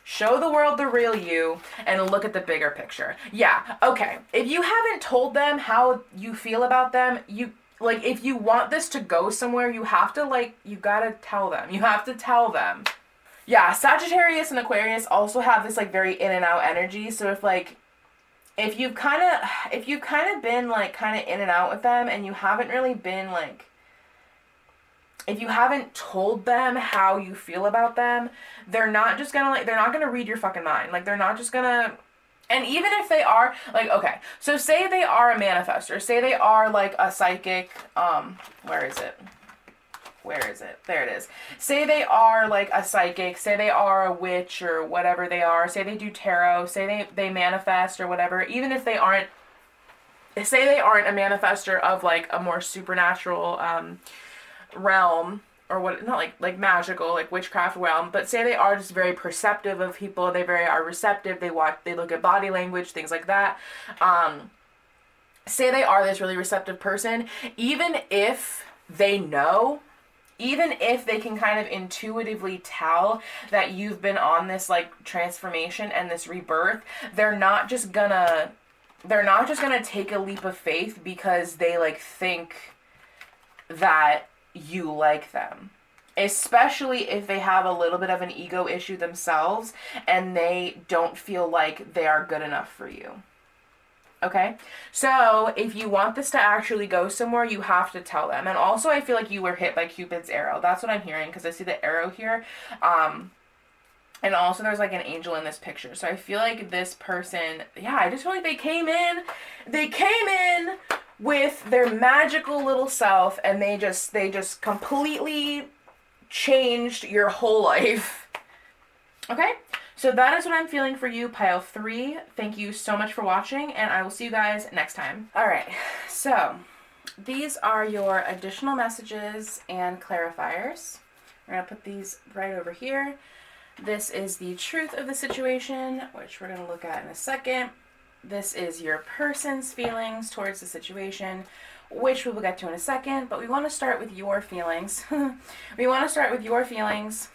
show the world the real you and look at the bigger picture. Yeah, okay. If you haven't told them how you feel about them, like, if you want this to go somewhere, you have to, like, you gotta tell them. You have to tell them. Yeah, Sagittarius and Aquarius also have this, like, very in and out energy. So if you've kind of been, like, kind of in and out with them, and you haven't really been, like, if you haven't told them how you feel about them, they're not just gonna, like, they're not gonna read your fucking mind. Like, they're not just gonna... And even if they are, like, okay, so say they are a manifestor, say they are, like, a psychic, where is it? where is it? There it is. Say they are like a psychic, say they are a witch or whatever they are, say they do tarot, say they manifest or whatever, even if they aren't, say they aren't a manifester of like a more supernatural realm, or what, not like magical, like witchcraft realm, but say they are just very perceptive of people, they are receptive, they look at body language, things like that. Say they are this really receptive person, even if they know, even if they can kind of intuitively tell that you've been on this like transformation and this rebirth, they're not just gonna take a leap of faith because they like think that you like them. Especially if they have a little bit of an ego issue themselves and they don't feel like they are good enough for you. Okay, so if you want this to actually go somewhere, you have to tell them. And also, I feel like you were hit by Cupid's arrow. That's what I'm hearing, because I see the arrow here. And also, there's like an angel in this picture. So I feel like this person, yeah, I just feel like they came in with their magical little self, and they just completely changed your whole life. Okay? So that is what I'm feeling for you, pile 3. Thank you so much for watching, and I will see you guys next time. All right, so these are your additional messages and clarifiers. We're going to put these right over here. This is the truth of the situation, which we're going to look at in a second. This is your person's feelings towards the situation, which we will get to in a second, but we want to start with your feelings. We want to start with your feelings,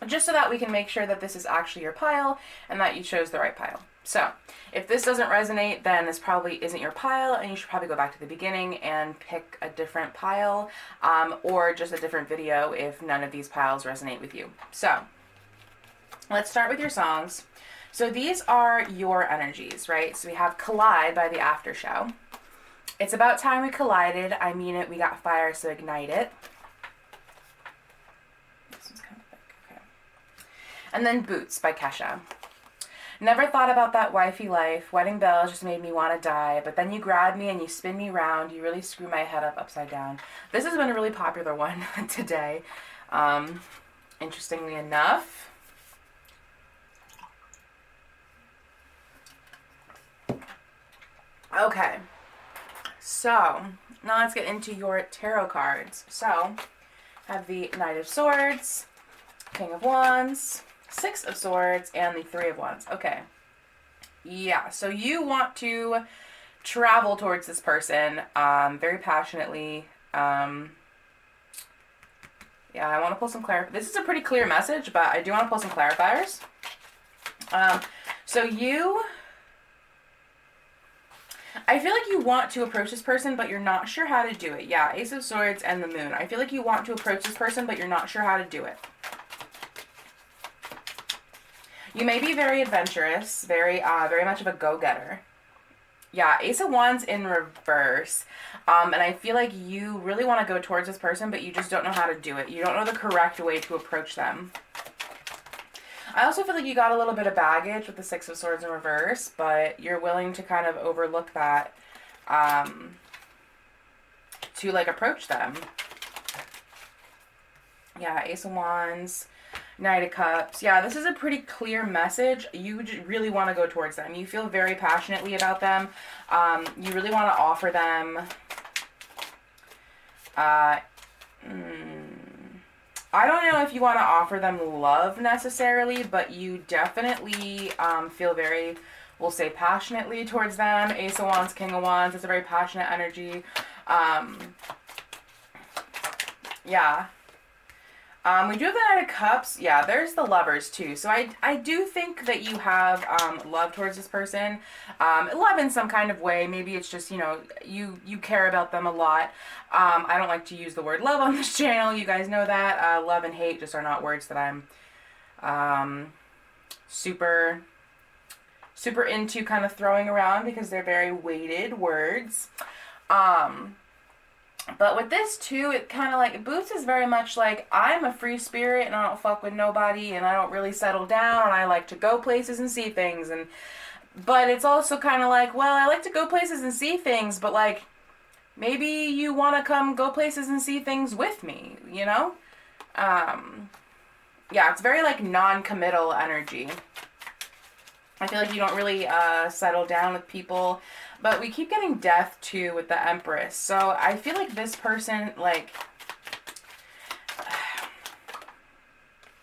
just so that we can make sure that this is actually your pile and that you chose the right pile. So if this doesn't resonate, then this probably isn't your pile, and you should probably go back to the beginning and pick a different pile, or just a different video if none of these piles resonate with you. So let's start with your songs. So these are your energies, right? So we have Collide by the After Show. It's about time we collided. I mean it. We got fire, so ignite it. And then Boots by Kesha. Never thought about that wifey life. Wedding bells just made me want to die. But then you grab me and you spin me round. You really screw my head up upside down. This has been a really popular one today. Interestingly enough. Okay. So, now let's get into your tarot cards. So, I have the Knight of Swords, King of Wands, Six of Swords, and the Three of Wands. Okay. Yeah, so you want to travel towards this person very passionately. Yeah, I want to pull some This is a pretty clear message, but I do want to pull some clarifiers. So I feel like you want to approach this person, but you're not sure how to do it. Yeah, Ace of Swords and the Moon. I feel like you want to approach this person, but you're not sure how to do it. You may be very adventurous, very much of a go-getter. Yeah, Ace of Wands in reverse. And I feel like you really want to go towards this person, but you just don't know how to do it. You don't know the correct way to approach them. I also feel like you got a little bit of baggage with the Six of Swords in reverse, but you're willing to kind of overlook that to like approach them. Yeah, Ace of Wands, Knight of Cups. Yeah, this is a pretty clear message. You really want to go towards them. You feel very passionately about them. You really want to offer them I don't know if you want to offer them love necessarily, but you definitely feel very, we'll say, passionately towards them. Ace of Wands, King of Wands. It's a very passionate energy. Yeah. We do have the Knight of Cups. Yeah, there's the Lovers too. So I do think that you have love towards this person. Love in some kind of way. Maybe it's just, you know, you care about them a lot. I don't like to use the word love on this channel. You guys know that. Love and hate just are not words that I'm super into kind of throwing around because they're very weighted words. But with this too, it kind of like, Boots is very much like, I'm a free spirit and I don't fuck with nobody and I don't really settle down and I like to go places and see things. But it's also kind of like, well, I like to go places and see things, but like, maybe you want to come go places and see things with me, you know? Yeah, it's very like non-committal energy. I feel like you don't really settle down with people, but we keep getting death too with the Empress. So I feel like this person, like,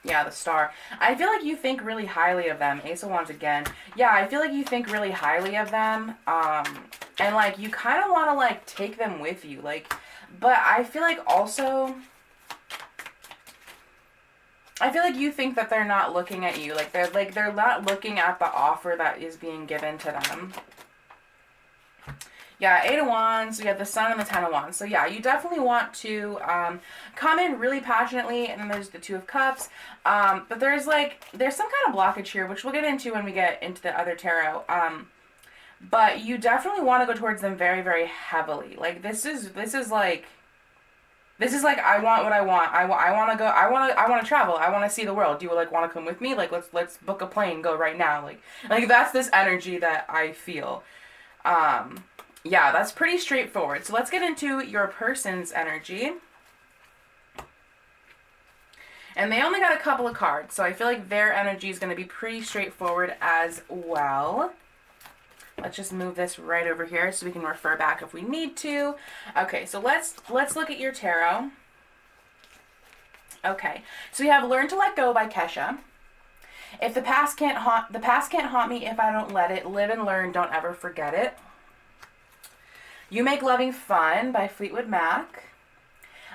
yeah, the Star. I feel like you think really highly of them. Ace of Wands again. Yeah, I feel like you think really highly of them. And like you kind of want to like take them with you, like, but I feel like also, I feel like you think that they're not looking at you, like they're not looking at the offer that is being given to them. Yeah, 8 of Wands, we have the Sun and the 10 of Wands. So yeah, you definitely want to come in really passionately, and then there's the 2 of Cups. But there's some kind of blockage here, which we'll get into when we get into the other tarot. But you definitely want to go towards them very, very heavily. Like this is like I want what I want. I want to go. I want to travel. I want to see the world. Do you like want to come with me? Like let's book a plane, go right now. Like that's this energy that I feel. Yeah, that's pretty straightforward. So let's get into your person's energy. And they only got a couple of cards, so I feel like their energy is going to be pretty straightforward as well. Let's just move this right over here so we can refer back if we need to. Okay, so let's look at your tarot. Okay, so we have Learn to Let Go by Kesha. If the past can't haunt me if I don't let it. Live and learn, don't ever forget it. You Make Loving Fun by Fleetwood Mac.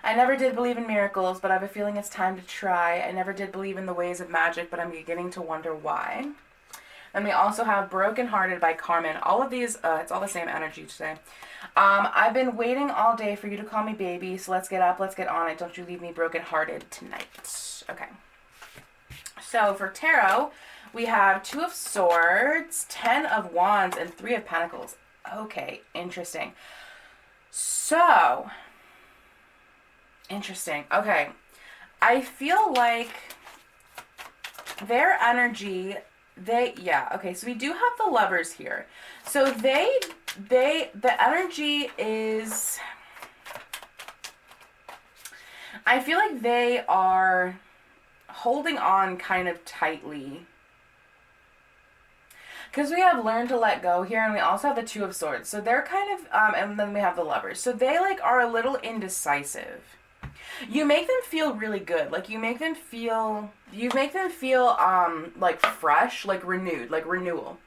I never did believe in miracles, but I have a feeling it's time to try. I never did believe in the ways of magic, but I'm beginning to wonder why. And we also have Broken Hearted by Carmen. All of these, it's all the same energy today. I've been waiting all day for you to call me baby, so let's get up, let's get on it. Don't you leave me broken hearted tonight. Okay. So for tarot, we have 2 of Swords, 10 of Wands, and 3 of Pentacles. Okay, interesting. So, interesting. Okay. I feel like their energy, okay, so we do have the Lovers here. So the energy is, I feel like they are holding on kind of tightly. Because we have Learn to Let Go here, and we also have the 2 of Swords. So they're kind of, and then we have the Lovers. So they, like, are a little indecisive. You make them feel really good. Like, you make them feel, like, fresh, like, renewed, like, renewal.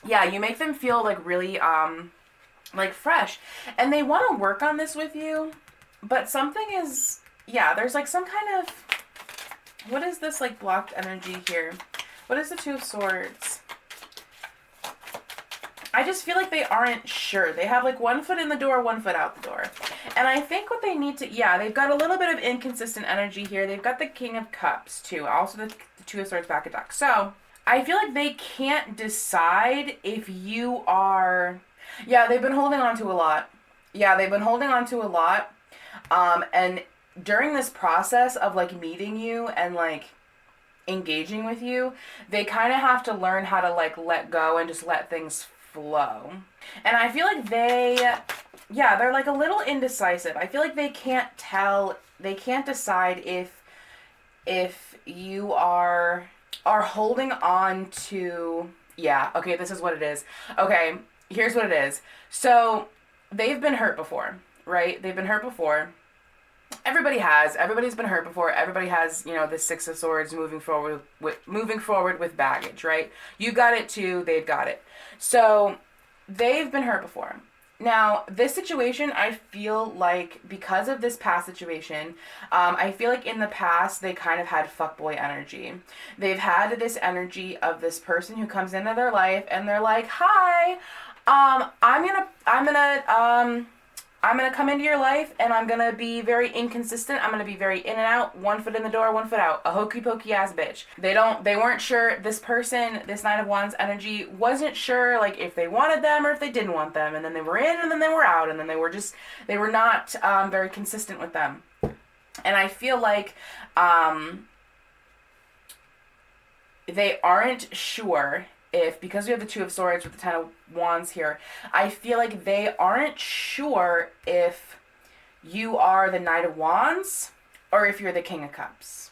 Yeah, you make them feel, like, really, like, fresh. And they want to work on this with you, but something is, yeah, there's, like, some kind of, what is this, like, blocked energy here? What is the 2 of Swords? I just feel like they aren't sure. They have, like, 1 foot in the door, 1 foot out the door. And I think what they need to, yeah, they've got a little bit of inconsistent energy here. They've got the King of Cups, too. Also the 2 of Swords back at back. So, I feel like they can't decide if you are, yeah, they've been holding on to a lot. Yeah, they've been holding on to a lot. And during this process of, like, meeting you and, like, engaging with you, they kind of have to learn how to, like, let go and just let things flow. And I feel like they're, like, a little indecisive. I feel like they can't decide if you are holding on to, yeah, okay, this is what it is. Okay, here's what it is. So, they've been hurt before, right? They've been hurt before. Everybody's been hurt before. Everybody has, you know, the 6 of Swords moving forward with baggage, right? You got it too, they've got it. So, they've been hurt before. Now, this situation, I feel like, because of this past situation, I feel like in the past, they kind of had fuckboy energy. They've had this energy of this person who comes into their life, and they're like, hi, I'm gonna come into your life, and I'm gonna be very inconsistent. I'm gonna be very in and out, 1 foot in the door, 1 foot out. A hokey pokey ass bitch. They weren't sure, this person, this Knight of Wands energy, wasn't sure, like, if they wanted them or if they didn't want them. And then they were in, and then they were out, and then they were not very consistent with them. And I feel like they aren't sure if, because we have the Two of Swords with the Ten of Wands here, I feel like they aren't sure if you are the Knight of Wands or if you're the King of Cups.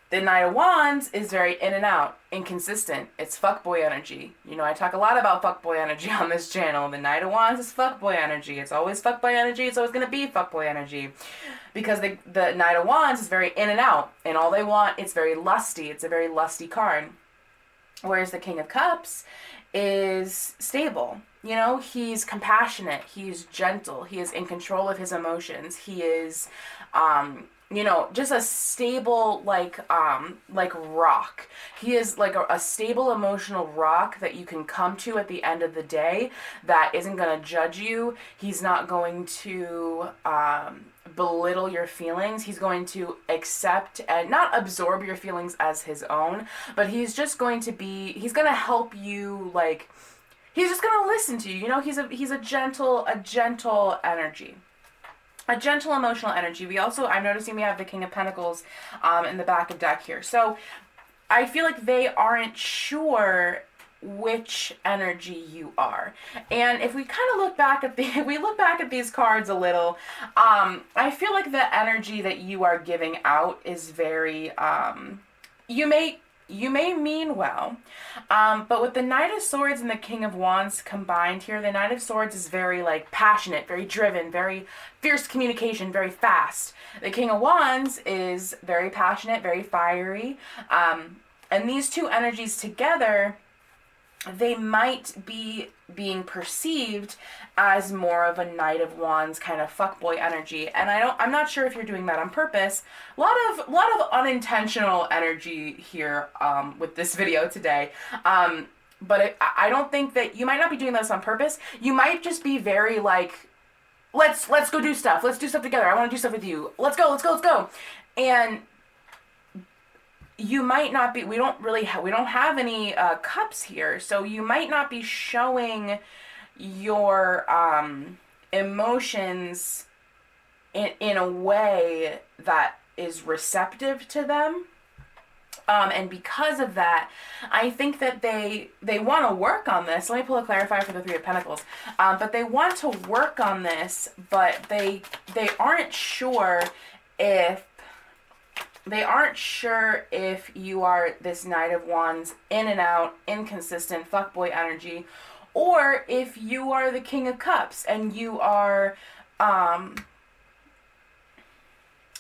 The Knight of Wands is very in and out, inconsistent. It's fuckboy energy. You know, I talk a lot about fuckboy energy on this channel. The Knight of Wands is fuckboy energy. It's always fuckboy energy. It's always going to be fuckboy energy. Because the Knight of Wands is very in and out. And all they want, it's very lusty. It's a very lusty card. Whereas the King of Cups is stable. You know, he's compassionate. He's gentle. He is in control of his emotions. He is... you know, just a stable, like rock. He is like a stable emotional rock that you can come to at the end of the day that isn't going to judge you. He's not going to belittle your feelings. He's going to accept and not absorb your feelings as his own, but he's just going to be, he's going to help you, like, he's just going to listen to you. You know, he's a gentle energy. A gentle emotional energy. We also, I'm noticing we have the King of Pentacles in the back of deck here. So I feel like they aren't sure which energy you are. And if we kind of look back at these cards a little, I feel like the energy that you are giving out is very, you may mean well, but with the Knight of Swords and the King of Wands combined here, the Knight of Swords is very, like, passionate, very driven, very fierce communication, very fast. The King of Wands is very passionate, very fiery, and these two energies together, they might be being perceived as more of a Knight of Wands kind of fuckboy energy. And I'm not sure if you're doing that on purpose. A lot of unintentional energy here with this video today. But I don't think that you might not be doing this on purpose. You might just be very like, let's go do stuff. Let's do stuff together. I want to do stuff with you. Let's go. And you might not be, we don't have any cups here, so you might not be showing your emotions in a way that is receptive to them. And because of that, I think that they want to work on this. Let me pull a clarifier for the Three of Pentacles. But they want to work on this, but they aren't sure if you are this Knight of Wands, in and out, inconsistent, fuckboy energy, or if you are the King of Cups and you are,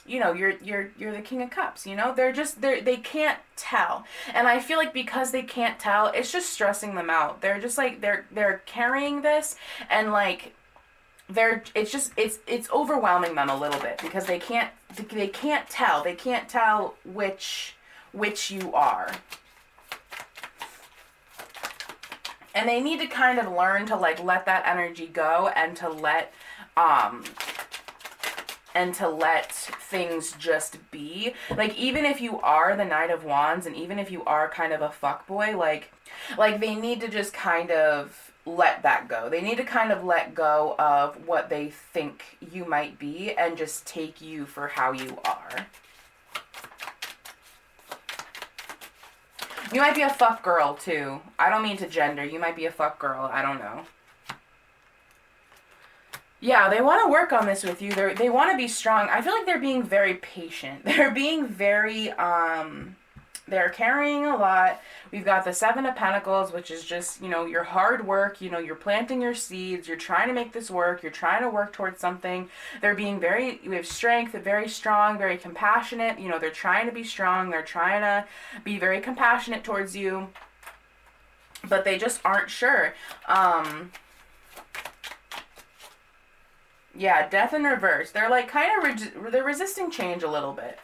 you know, you're the King of Cups, you know? They can't tell. And I feel like because they can't tell, it's just stressing them out. They're just like, they're carrying this, and like, it's overwhelming them a little bit because they can't tell which you are. And they need to kind of learn to, like, let that energy go and to let things just be. Like, even if you are the Knight of Wands and even if you are kind of a fuckboy, like they need to just kind of let that go. They need to kind of let go of what they think you might be and just take you for how you are. You might be a fuck girl too. I don't mean to gender. You might be a fuck girl. I don't know. Yeah, they want to work on this with you. They want to be strong. I feel like they're being very patient. They're being very, they're carrying a lot. We've got the Seven of Pentacles, which is just, you know, your hard work. You know, you're planting your seeds. You're trying to make this work. You're trying to work towards something. They're being we have strength, very strong, very compassionate. You know, they're trying to be strong. They're trying to be very compassionate towards you. But they just aren't sure. Yeah, Death in reverse. They're like they're resisting change a little bit.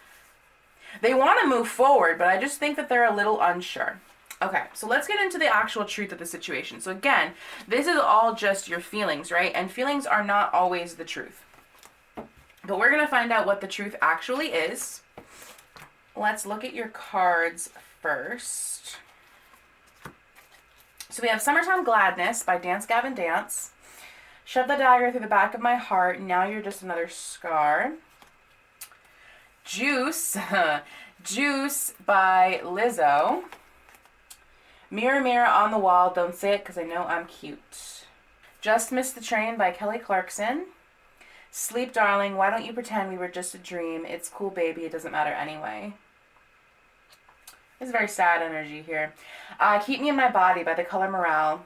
They want to move forward, but I just think that they're a little unsure. Okay, so let's get into the actual truth of the situation. So again, this is all just your feelings, right? And feelings are not always the truth. But we're going to find out what the truth actually is. Let's look at your cards first. So we have Summertime Gladness by Dance Gavin Dance. Shove the dagger through the back of my heart. Now you're just another scar. Juice. Juice by Lizzo. Mirror, mirror on the wall, don't say it because I know I'm cute. Just Missed the Train by Kelly Clarkson. Sleep, darling, why don't you pretend we were just a dream? It's cool, baby, it doesn't matter anyway. There's very sad energy here. Keep Me in My Body by The Color Morale.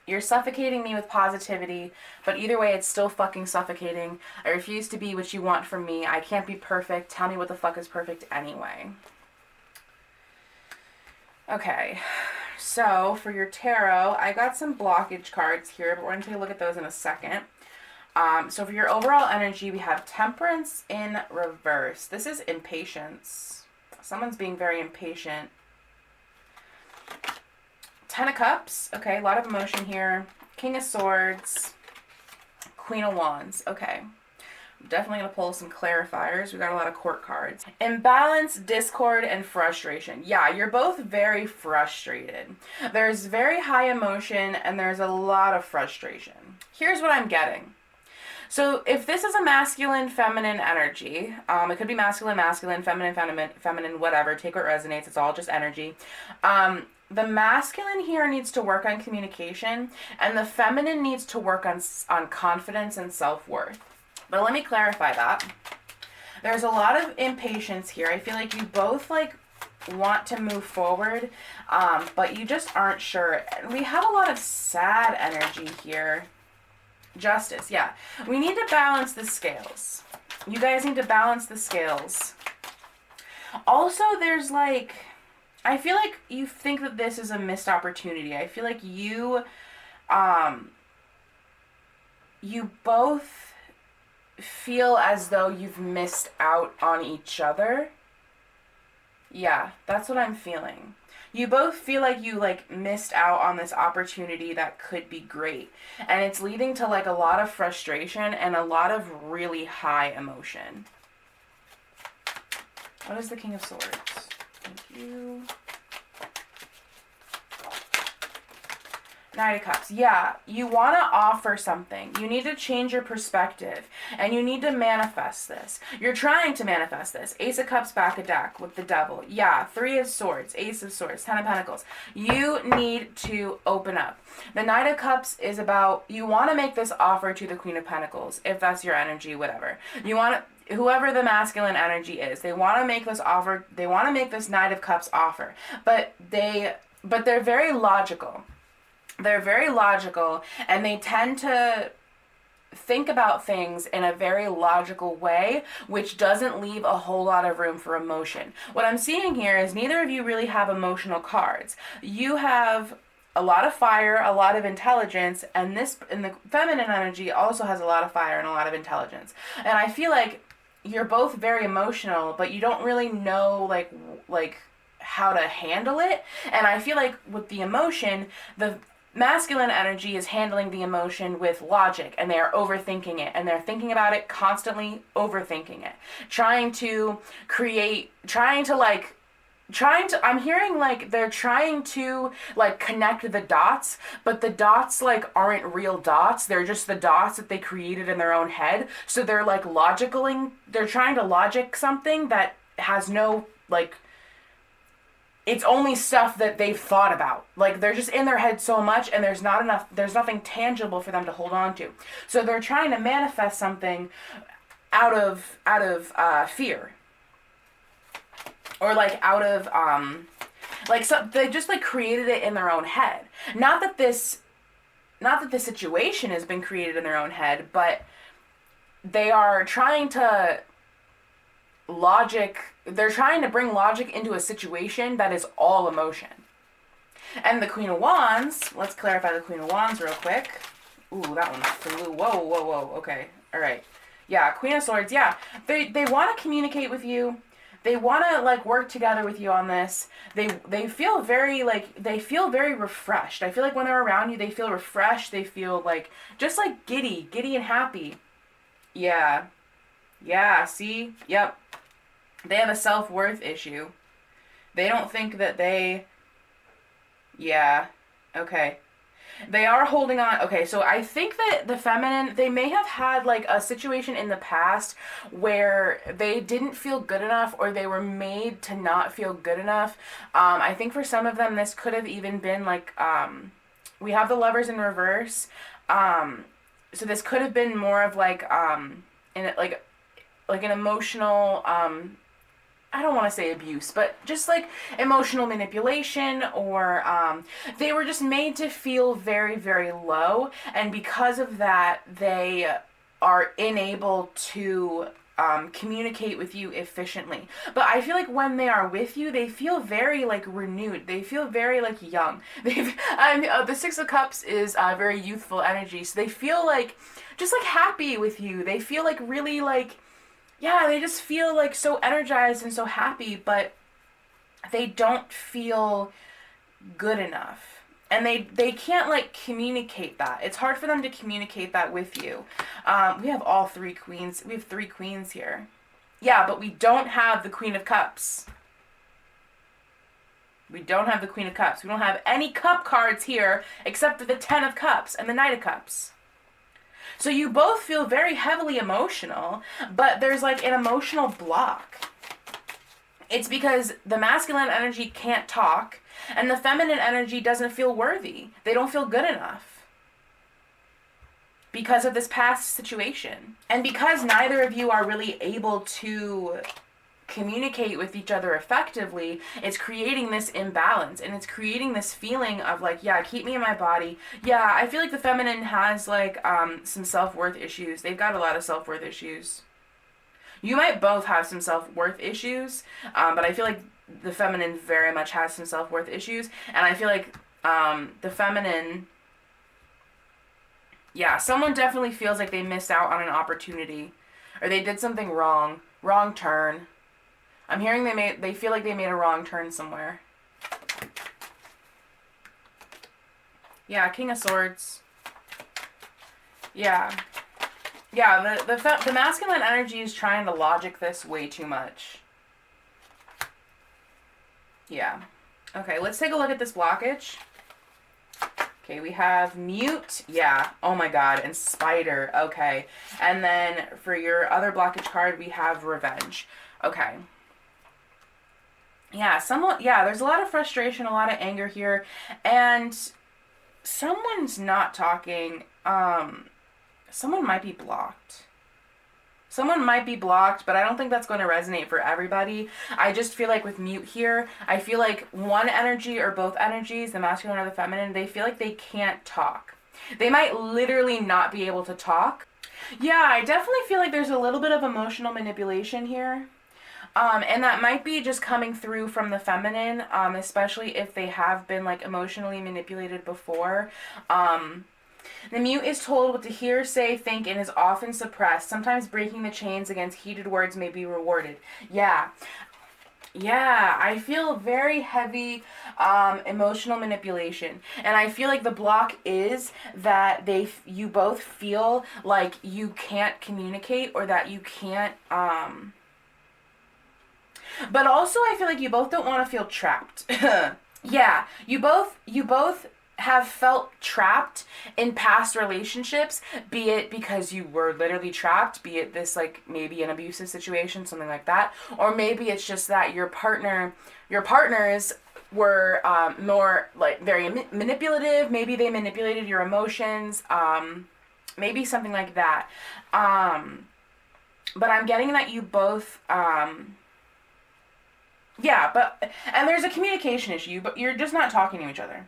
You're suffocating me with positivity, but either way, it's still fucking suffocating. I refuse to be what you want from me. I can't be perfect. Tell me what the fuck is perfect anyway. Okay, so for your tarot, I got some blockage cards here, but we're going to take a look at those in a second. So for your overall energy, we have Temperance in reverse. This is impatience. Someone's being very impatient. Ten of Cups. Okay, a lot of emotion here. King of Swords. Queen of Wands. Okay. I'm definitely going to pull some clarifiers. We got a lot of court cards. Imbalance, discord, and frustration. Yeah, you're both very frustrated. There's very high emotion, and there's a lot of frustration. Here's what I'm getting. So if this is a masculine, feminine energy, it could be masculine, feminine, whatever. Take what resonates. It's all just energy. The masculine here needs to work on communication, and the feminine needs to work on confidence and self-worth. But let me clarify that. There's a lot of impatience here. I feel like you both want to move forward, but you just aren't sure. We have a lot of sad energy here. Justice, yeah. We need to balance the scales. You guys need to balance the scales. Also, there's I feel like you think that this is a missed opportunity. I feel like you both feel as though you've missed out on each other. Yeah, that's what I'm feeling. You both feel like you missed out on this opportunity that could be great. And it's leading to a lot of frustration and a lot of really high emotion. What is the King of Swords? Thank you. Knight of Cups. Yeah, you want to offer something. You need to change your perspective. And you need to manifest this. You're trying to manifest this. Ace of Cups back of deck with the Devil. Yeah, Three of Swords, Ace of Swords, Ten of Pentacles. You need to open up. The Knight of Cups is about, you want to make this offer to the Queen of Pentacles, if that's your energy, whatever. You want to, whoever the masculine energy is, they want to make this offer, they want to make this Knight of Cups offer. But they're very logical. They're very logical, and they tend to think about things in a very logical way, which doesn't leave a whole lot of room for emotion. What I'm seeing here is neither of you really have emotional cards. You have a lot of fire, a lot of intelligence, and the feminine energy also has a lot of fire and a lot of intelligence. And I feel like you're both very emotional, but you don't really know like how to handle it. And I feel like with the emotion, the masculine energy is handling the emotion with logic, and they are overthinking it, and they're thinking about it constantly, overthinking it, I'm hearing they're trying to connect the dots, but the dots aren't real dots. They're just the dots that they created in their own head. So they're they're trying to logic something that has no it's only stuff that they've thought about. They're just in their head so much, and there's nothing tangible for them to hold on to. So they're trying to manifest something out of fear. Or out of so they just created it in their own head. Not that this situation has been created in their own head, but they are trying to they're trying to bring logic into a situation that is all emotion. And the Queen of Wands, let's clarify the Queen of Wands real quick. Ooh, that one flew. Whoa. Okay. All right. Yeah, Queen of Swords. Yeah. They want to communicate with you. They want to work together with you on this. They feel very refreshed. I feel like when they're around you, they feel refreshed. They feel just giddy and happy. Yeah. Yeah, see? Yep. They have a self-worth issue. They don't think that yeah. Okay. They are holding on. Okay, so I think that the feminine, they may have had like a situation in the past where they didn't feel good enough or they were made to not feel good enough. I think for some of them, this could have even been like, we have the Lovers in reverse. So this could have been more of like, in like an emotional, I don't want to say abuse, but just like emotional manipulation, or they were just made to feel very, very low, and because of that, they are unable to communicate with you efficiently. But I feel like when they are with you, they feel very like renewed. They feel very like young. The Six of Cups is very youthful energy, so they feel like just like happy with you. They feel like really like, yeah, they just feel like so energized and so happy, but they don't feel good enough. And they can't like communicate that. It's hard for them to communicate that with you. We have all three queens. We have three queens here. Yeah, but we don't have the Queen of Cups. We don't have the Queen of Cups. We don't have any cup cards here except for the Ten of Cups and the Knight of Cups. So you both feel very heavily emotional, but there's like an emotional block. It's because the masculine energy can't talk, and the feminine energy doesn't feel worthy. They don't feel good enough because of this past situation. And because neither of you are really able to communicate with each other effectively, it's creating this imbalance, and it's creating this feeling of like, yeah, keep me in my body. Yeah, I feel like the feminine has like some self-worth issues. They've got a lot of self-worth issues. You might both have some self-worth issues, but I feel like the feminine very much has some self-worth issues, and I feel like the feminine, yeah, someone definitely feels like they missed out on an opportunity, or they did something wrong turn. I'm hearing they feel like they made a wrong turn somewhere. Yeah, King of Swords. Yeah. Yeah, the masculine energy is trying to logic this way too much. Yeah. Okay, let's take a look at this blockage. Okay, we have Mute. Yeah. Oh my god. And Spider. Okay. And then for your other blockage card, we have Revenge. Okay. Yeah, there's a lot of frustration, a lot of anger here, and someone's not talking. Someone might be blocked. Someone might be blocked, but I don't think that's going to resonate for everybody. I just feel like with Mute here, I feel like one energy or both energies, the masculine or the feminine, they feel like they can't talk. They might literally not be able to talk. Yeah, I definitely feel like there's a little bit of emotional manipulation here. And that might be just coming through from the feminine, especially if they have been like emotionally manipulated before. The Mute is told what to hear, say, think, and is often suppressed. Sometimes breaking the chains against heated words may be rewarded. Yeah. Yeah, I feel very heavy emotional manipulation. And I feel like the block is that you both feel like you can't communicate, or that you can't... But also I feel like you both don't want to feel trapped. Yeah, you both have felt trapped in past relationships, be it because you were literally trapped, be it this like maybe an abusive situation, something like that, or maybe it's just that your partners were more like very manipulative. Maybe they manipulated your emotions, maybe something like that. But I'm getting that you both and there's a communication issue, but you're just not talking to each other.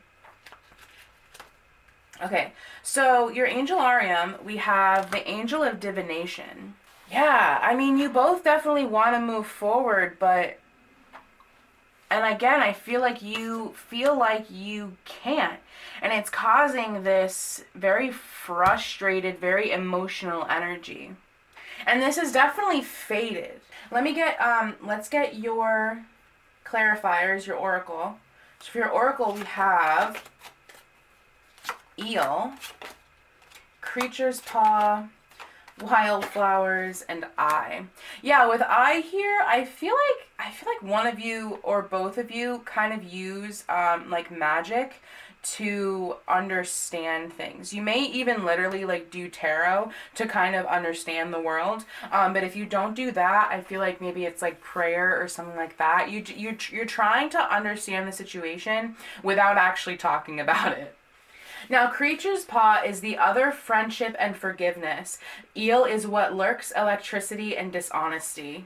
Okay, so your Angel Arium, we have the Angel of Divination. Yeah, I mean, you both definitely want to move forward, but... And again, I feel like you can't. And it's causing this very frustrated, very emotional energy. And this is definitely faded. Let's get your clarifiers, your oracle. So for your oracle, we have Eel, Creature's Paw, Wildflowers, and Eye. Yeah, with Eye here, I feel like one of you or both of you kind of use like magic to understand things. You may even literally like do tarot to kind of understand the world. But if you don't do that, I feel like maybe it's like prayer or something like that. You're trying to understand the situation without actually talking about it. Now, Creature's Paw is the other friendship and forgiveness. Eel is what lurks, electricity and dishonesty.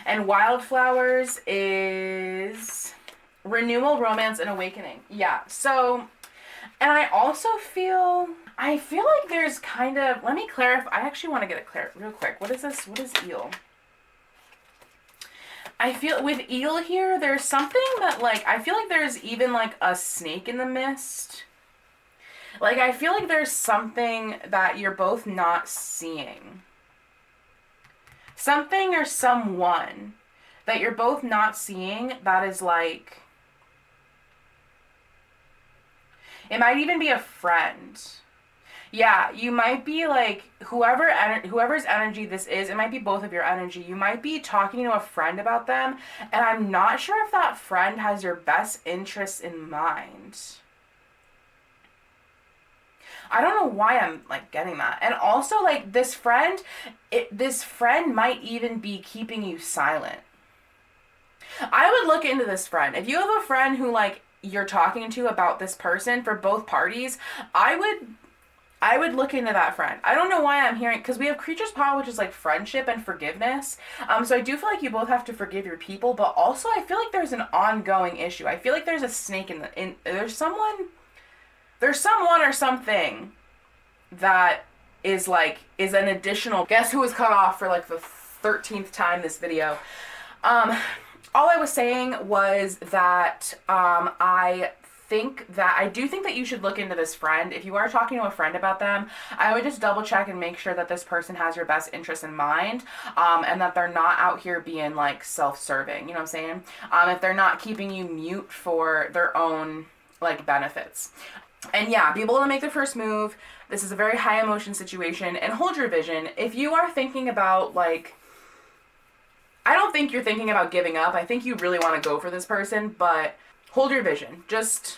And Wildflowers is renewal, romance, and awakening. Yeah, so, and I also feel like there's kind of, let me clarify. I actually want to get it clear real quick. What is this? What is Eel? I feel with Eel here, there's something that like, I feel like there's even like a snake in the mist. Like, I feel like there's something that you're both not seeing. Something or someone that you're both not seeing that is like, it might even be a friend. Yeah, you might be like, whoever's energy this is, it might be both of your energy. You might be talking to a friend about them, and I'm not sure if that friend has your best interests in mind. I don't know why I'm like getting that. And also like this friend might even be keeping you silent. I would look into this friend. If you have a friend who like you're talking to about this person for both parties, I would look into that friend. I don't know why I'm hearing, because we have Creature's Paw, which is like friendship and forgiveness. So I do feel like you both have to forgive your people, but also I feel like there's an ongoing issue. I feel like there's a snake there's someone or something that is an additional. Guess who was cut off for like the 13th time this video. All I was saying was that I do think that you should look into this friend. If you are talking to a friend about them, I would just double check and make sure that this person has your best interest in mind, and that they're not out here being like self-serving, you know what I'm saying? If they're not keeping you mute for their own like benefits. And yeah, be able to make the first move. This is a very high emotion situation, and hold your vision. If you are thinking about like, I don't think you're thinking about giving up. I think you really want to go for this person, but hold your vision. Just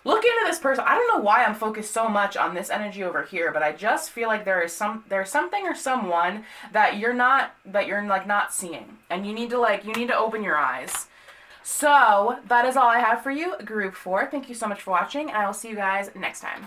look into this person. I don't know why I'm focused so much on this energy over here, but I just feel like there's something or someone that you're like not seeing, and you need to open your eyes. So that is all I have for you, Group 4. Thank you so much for watching, and I will see you guys next time.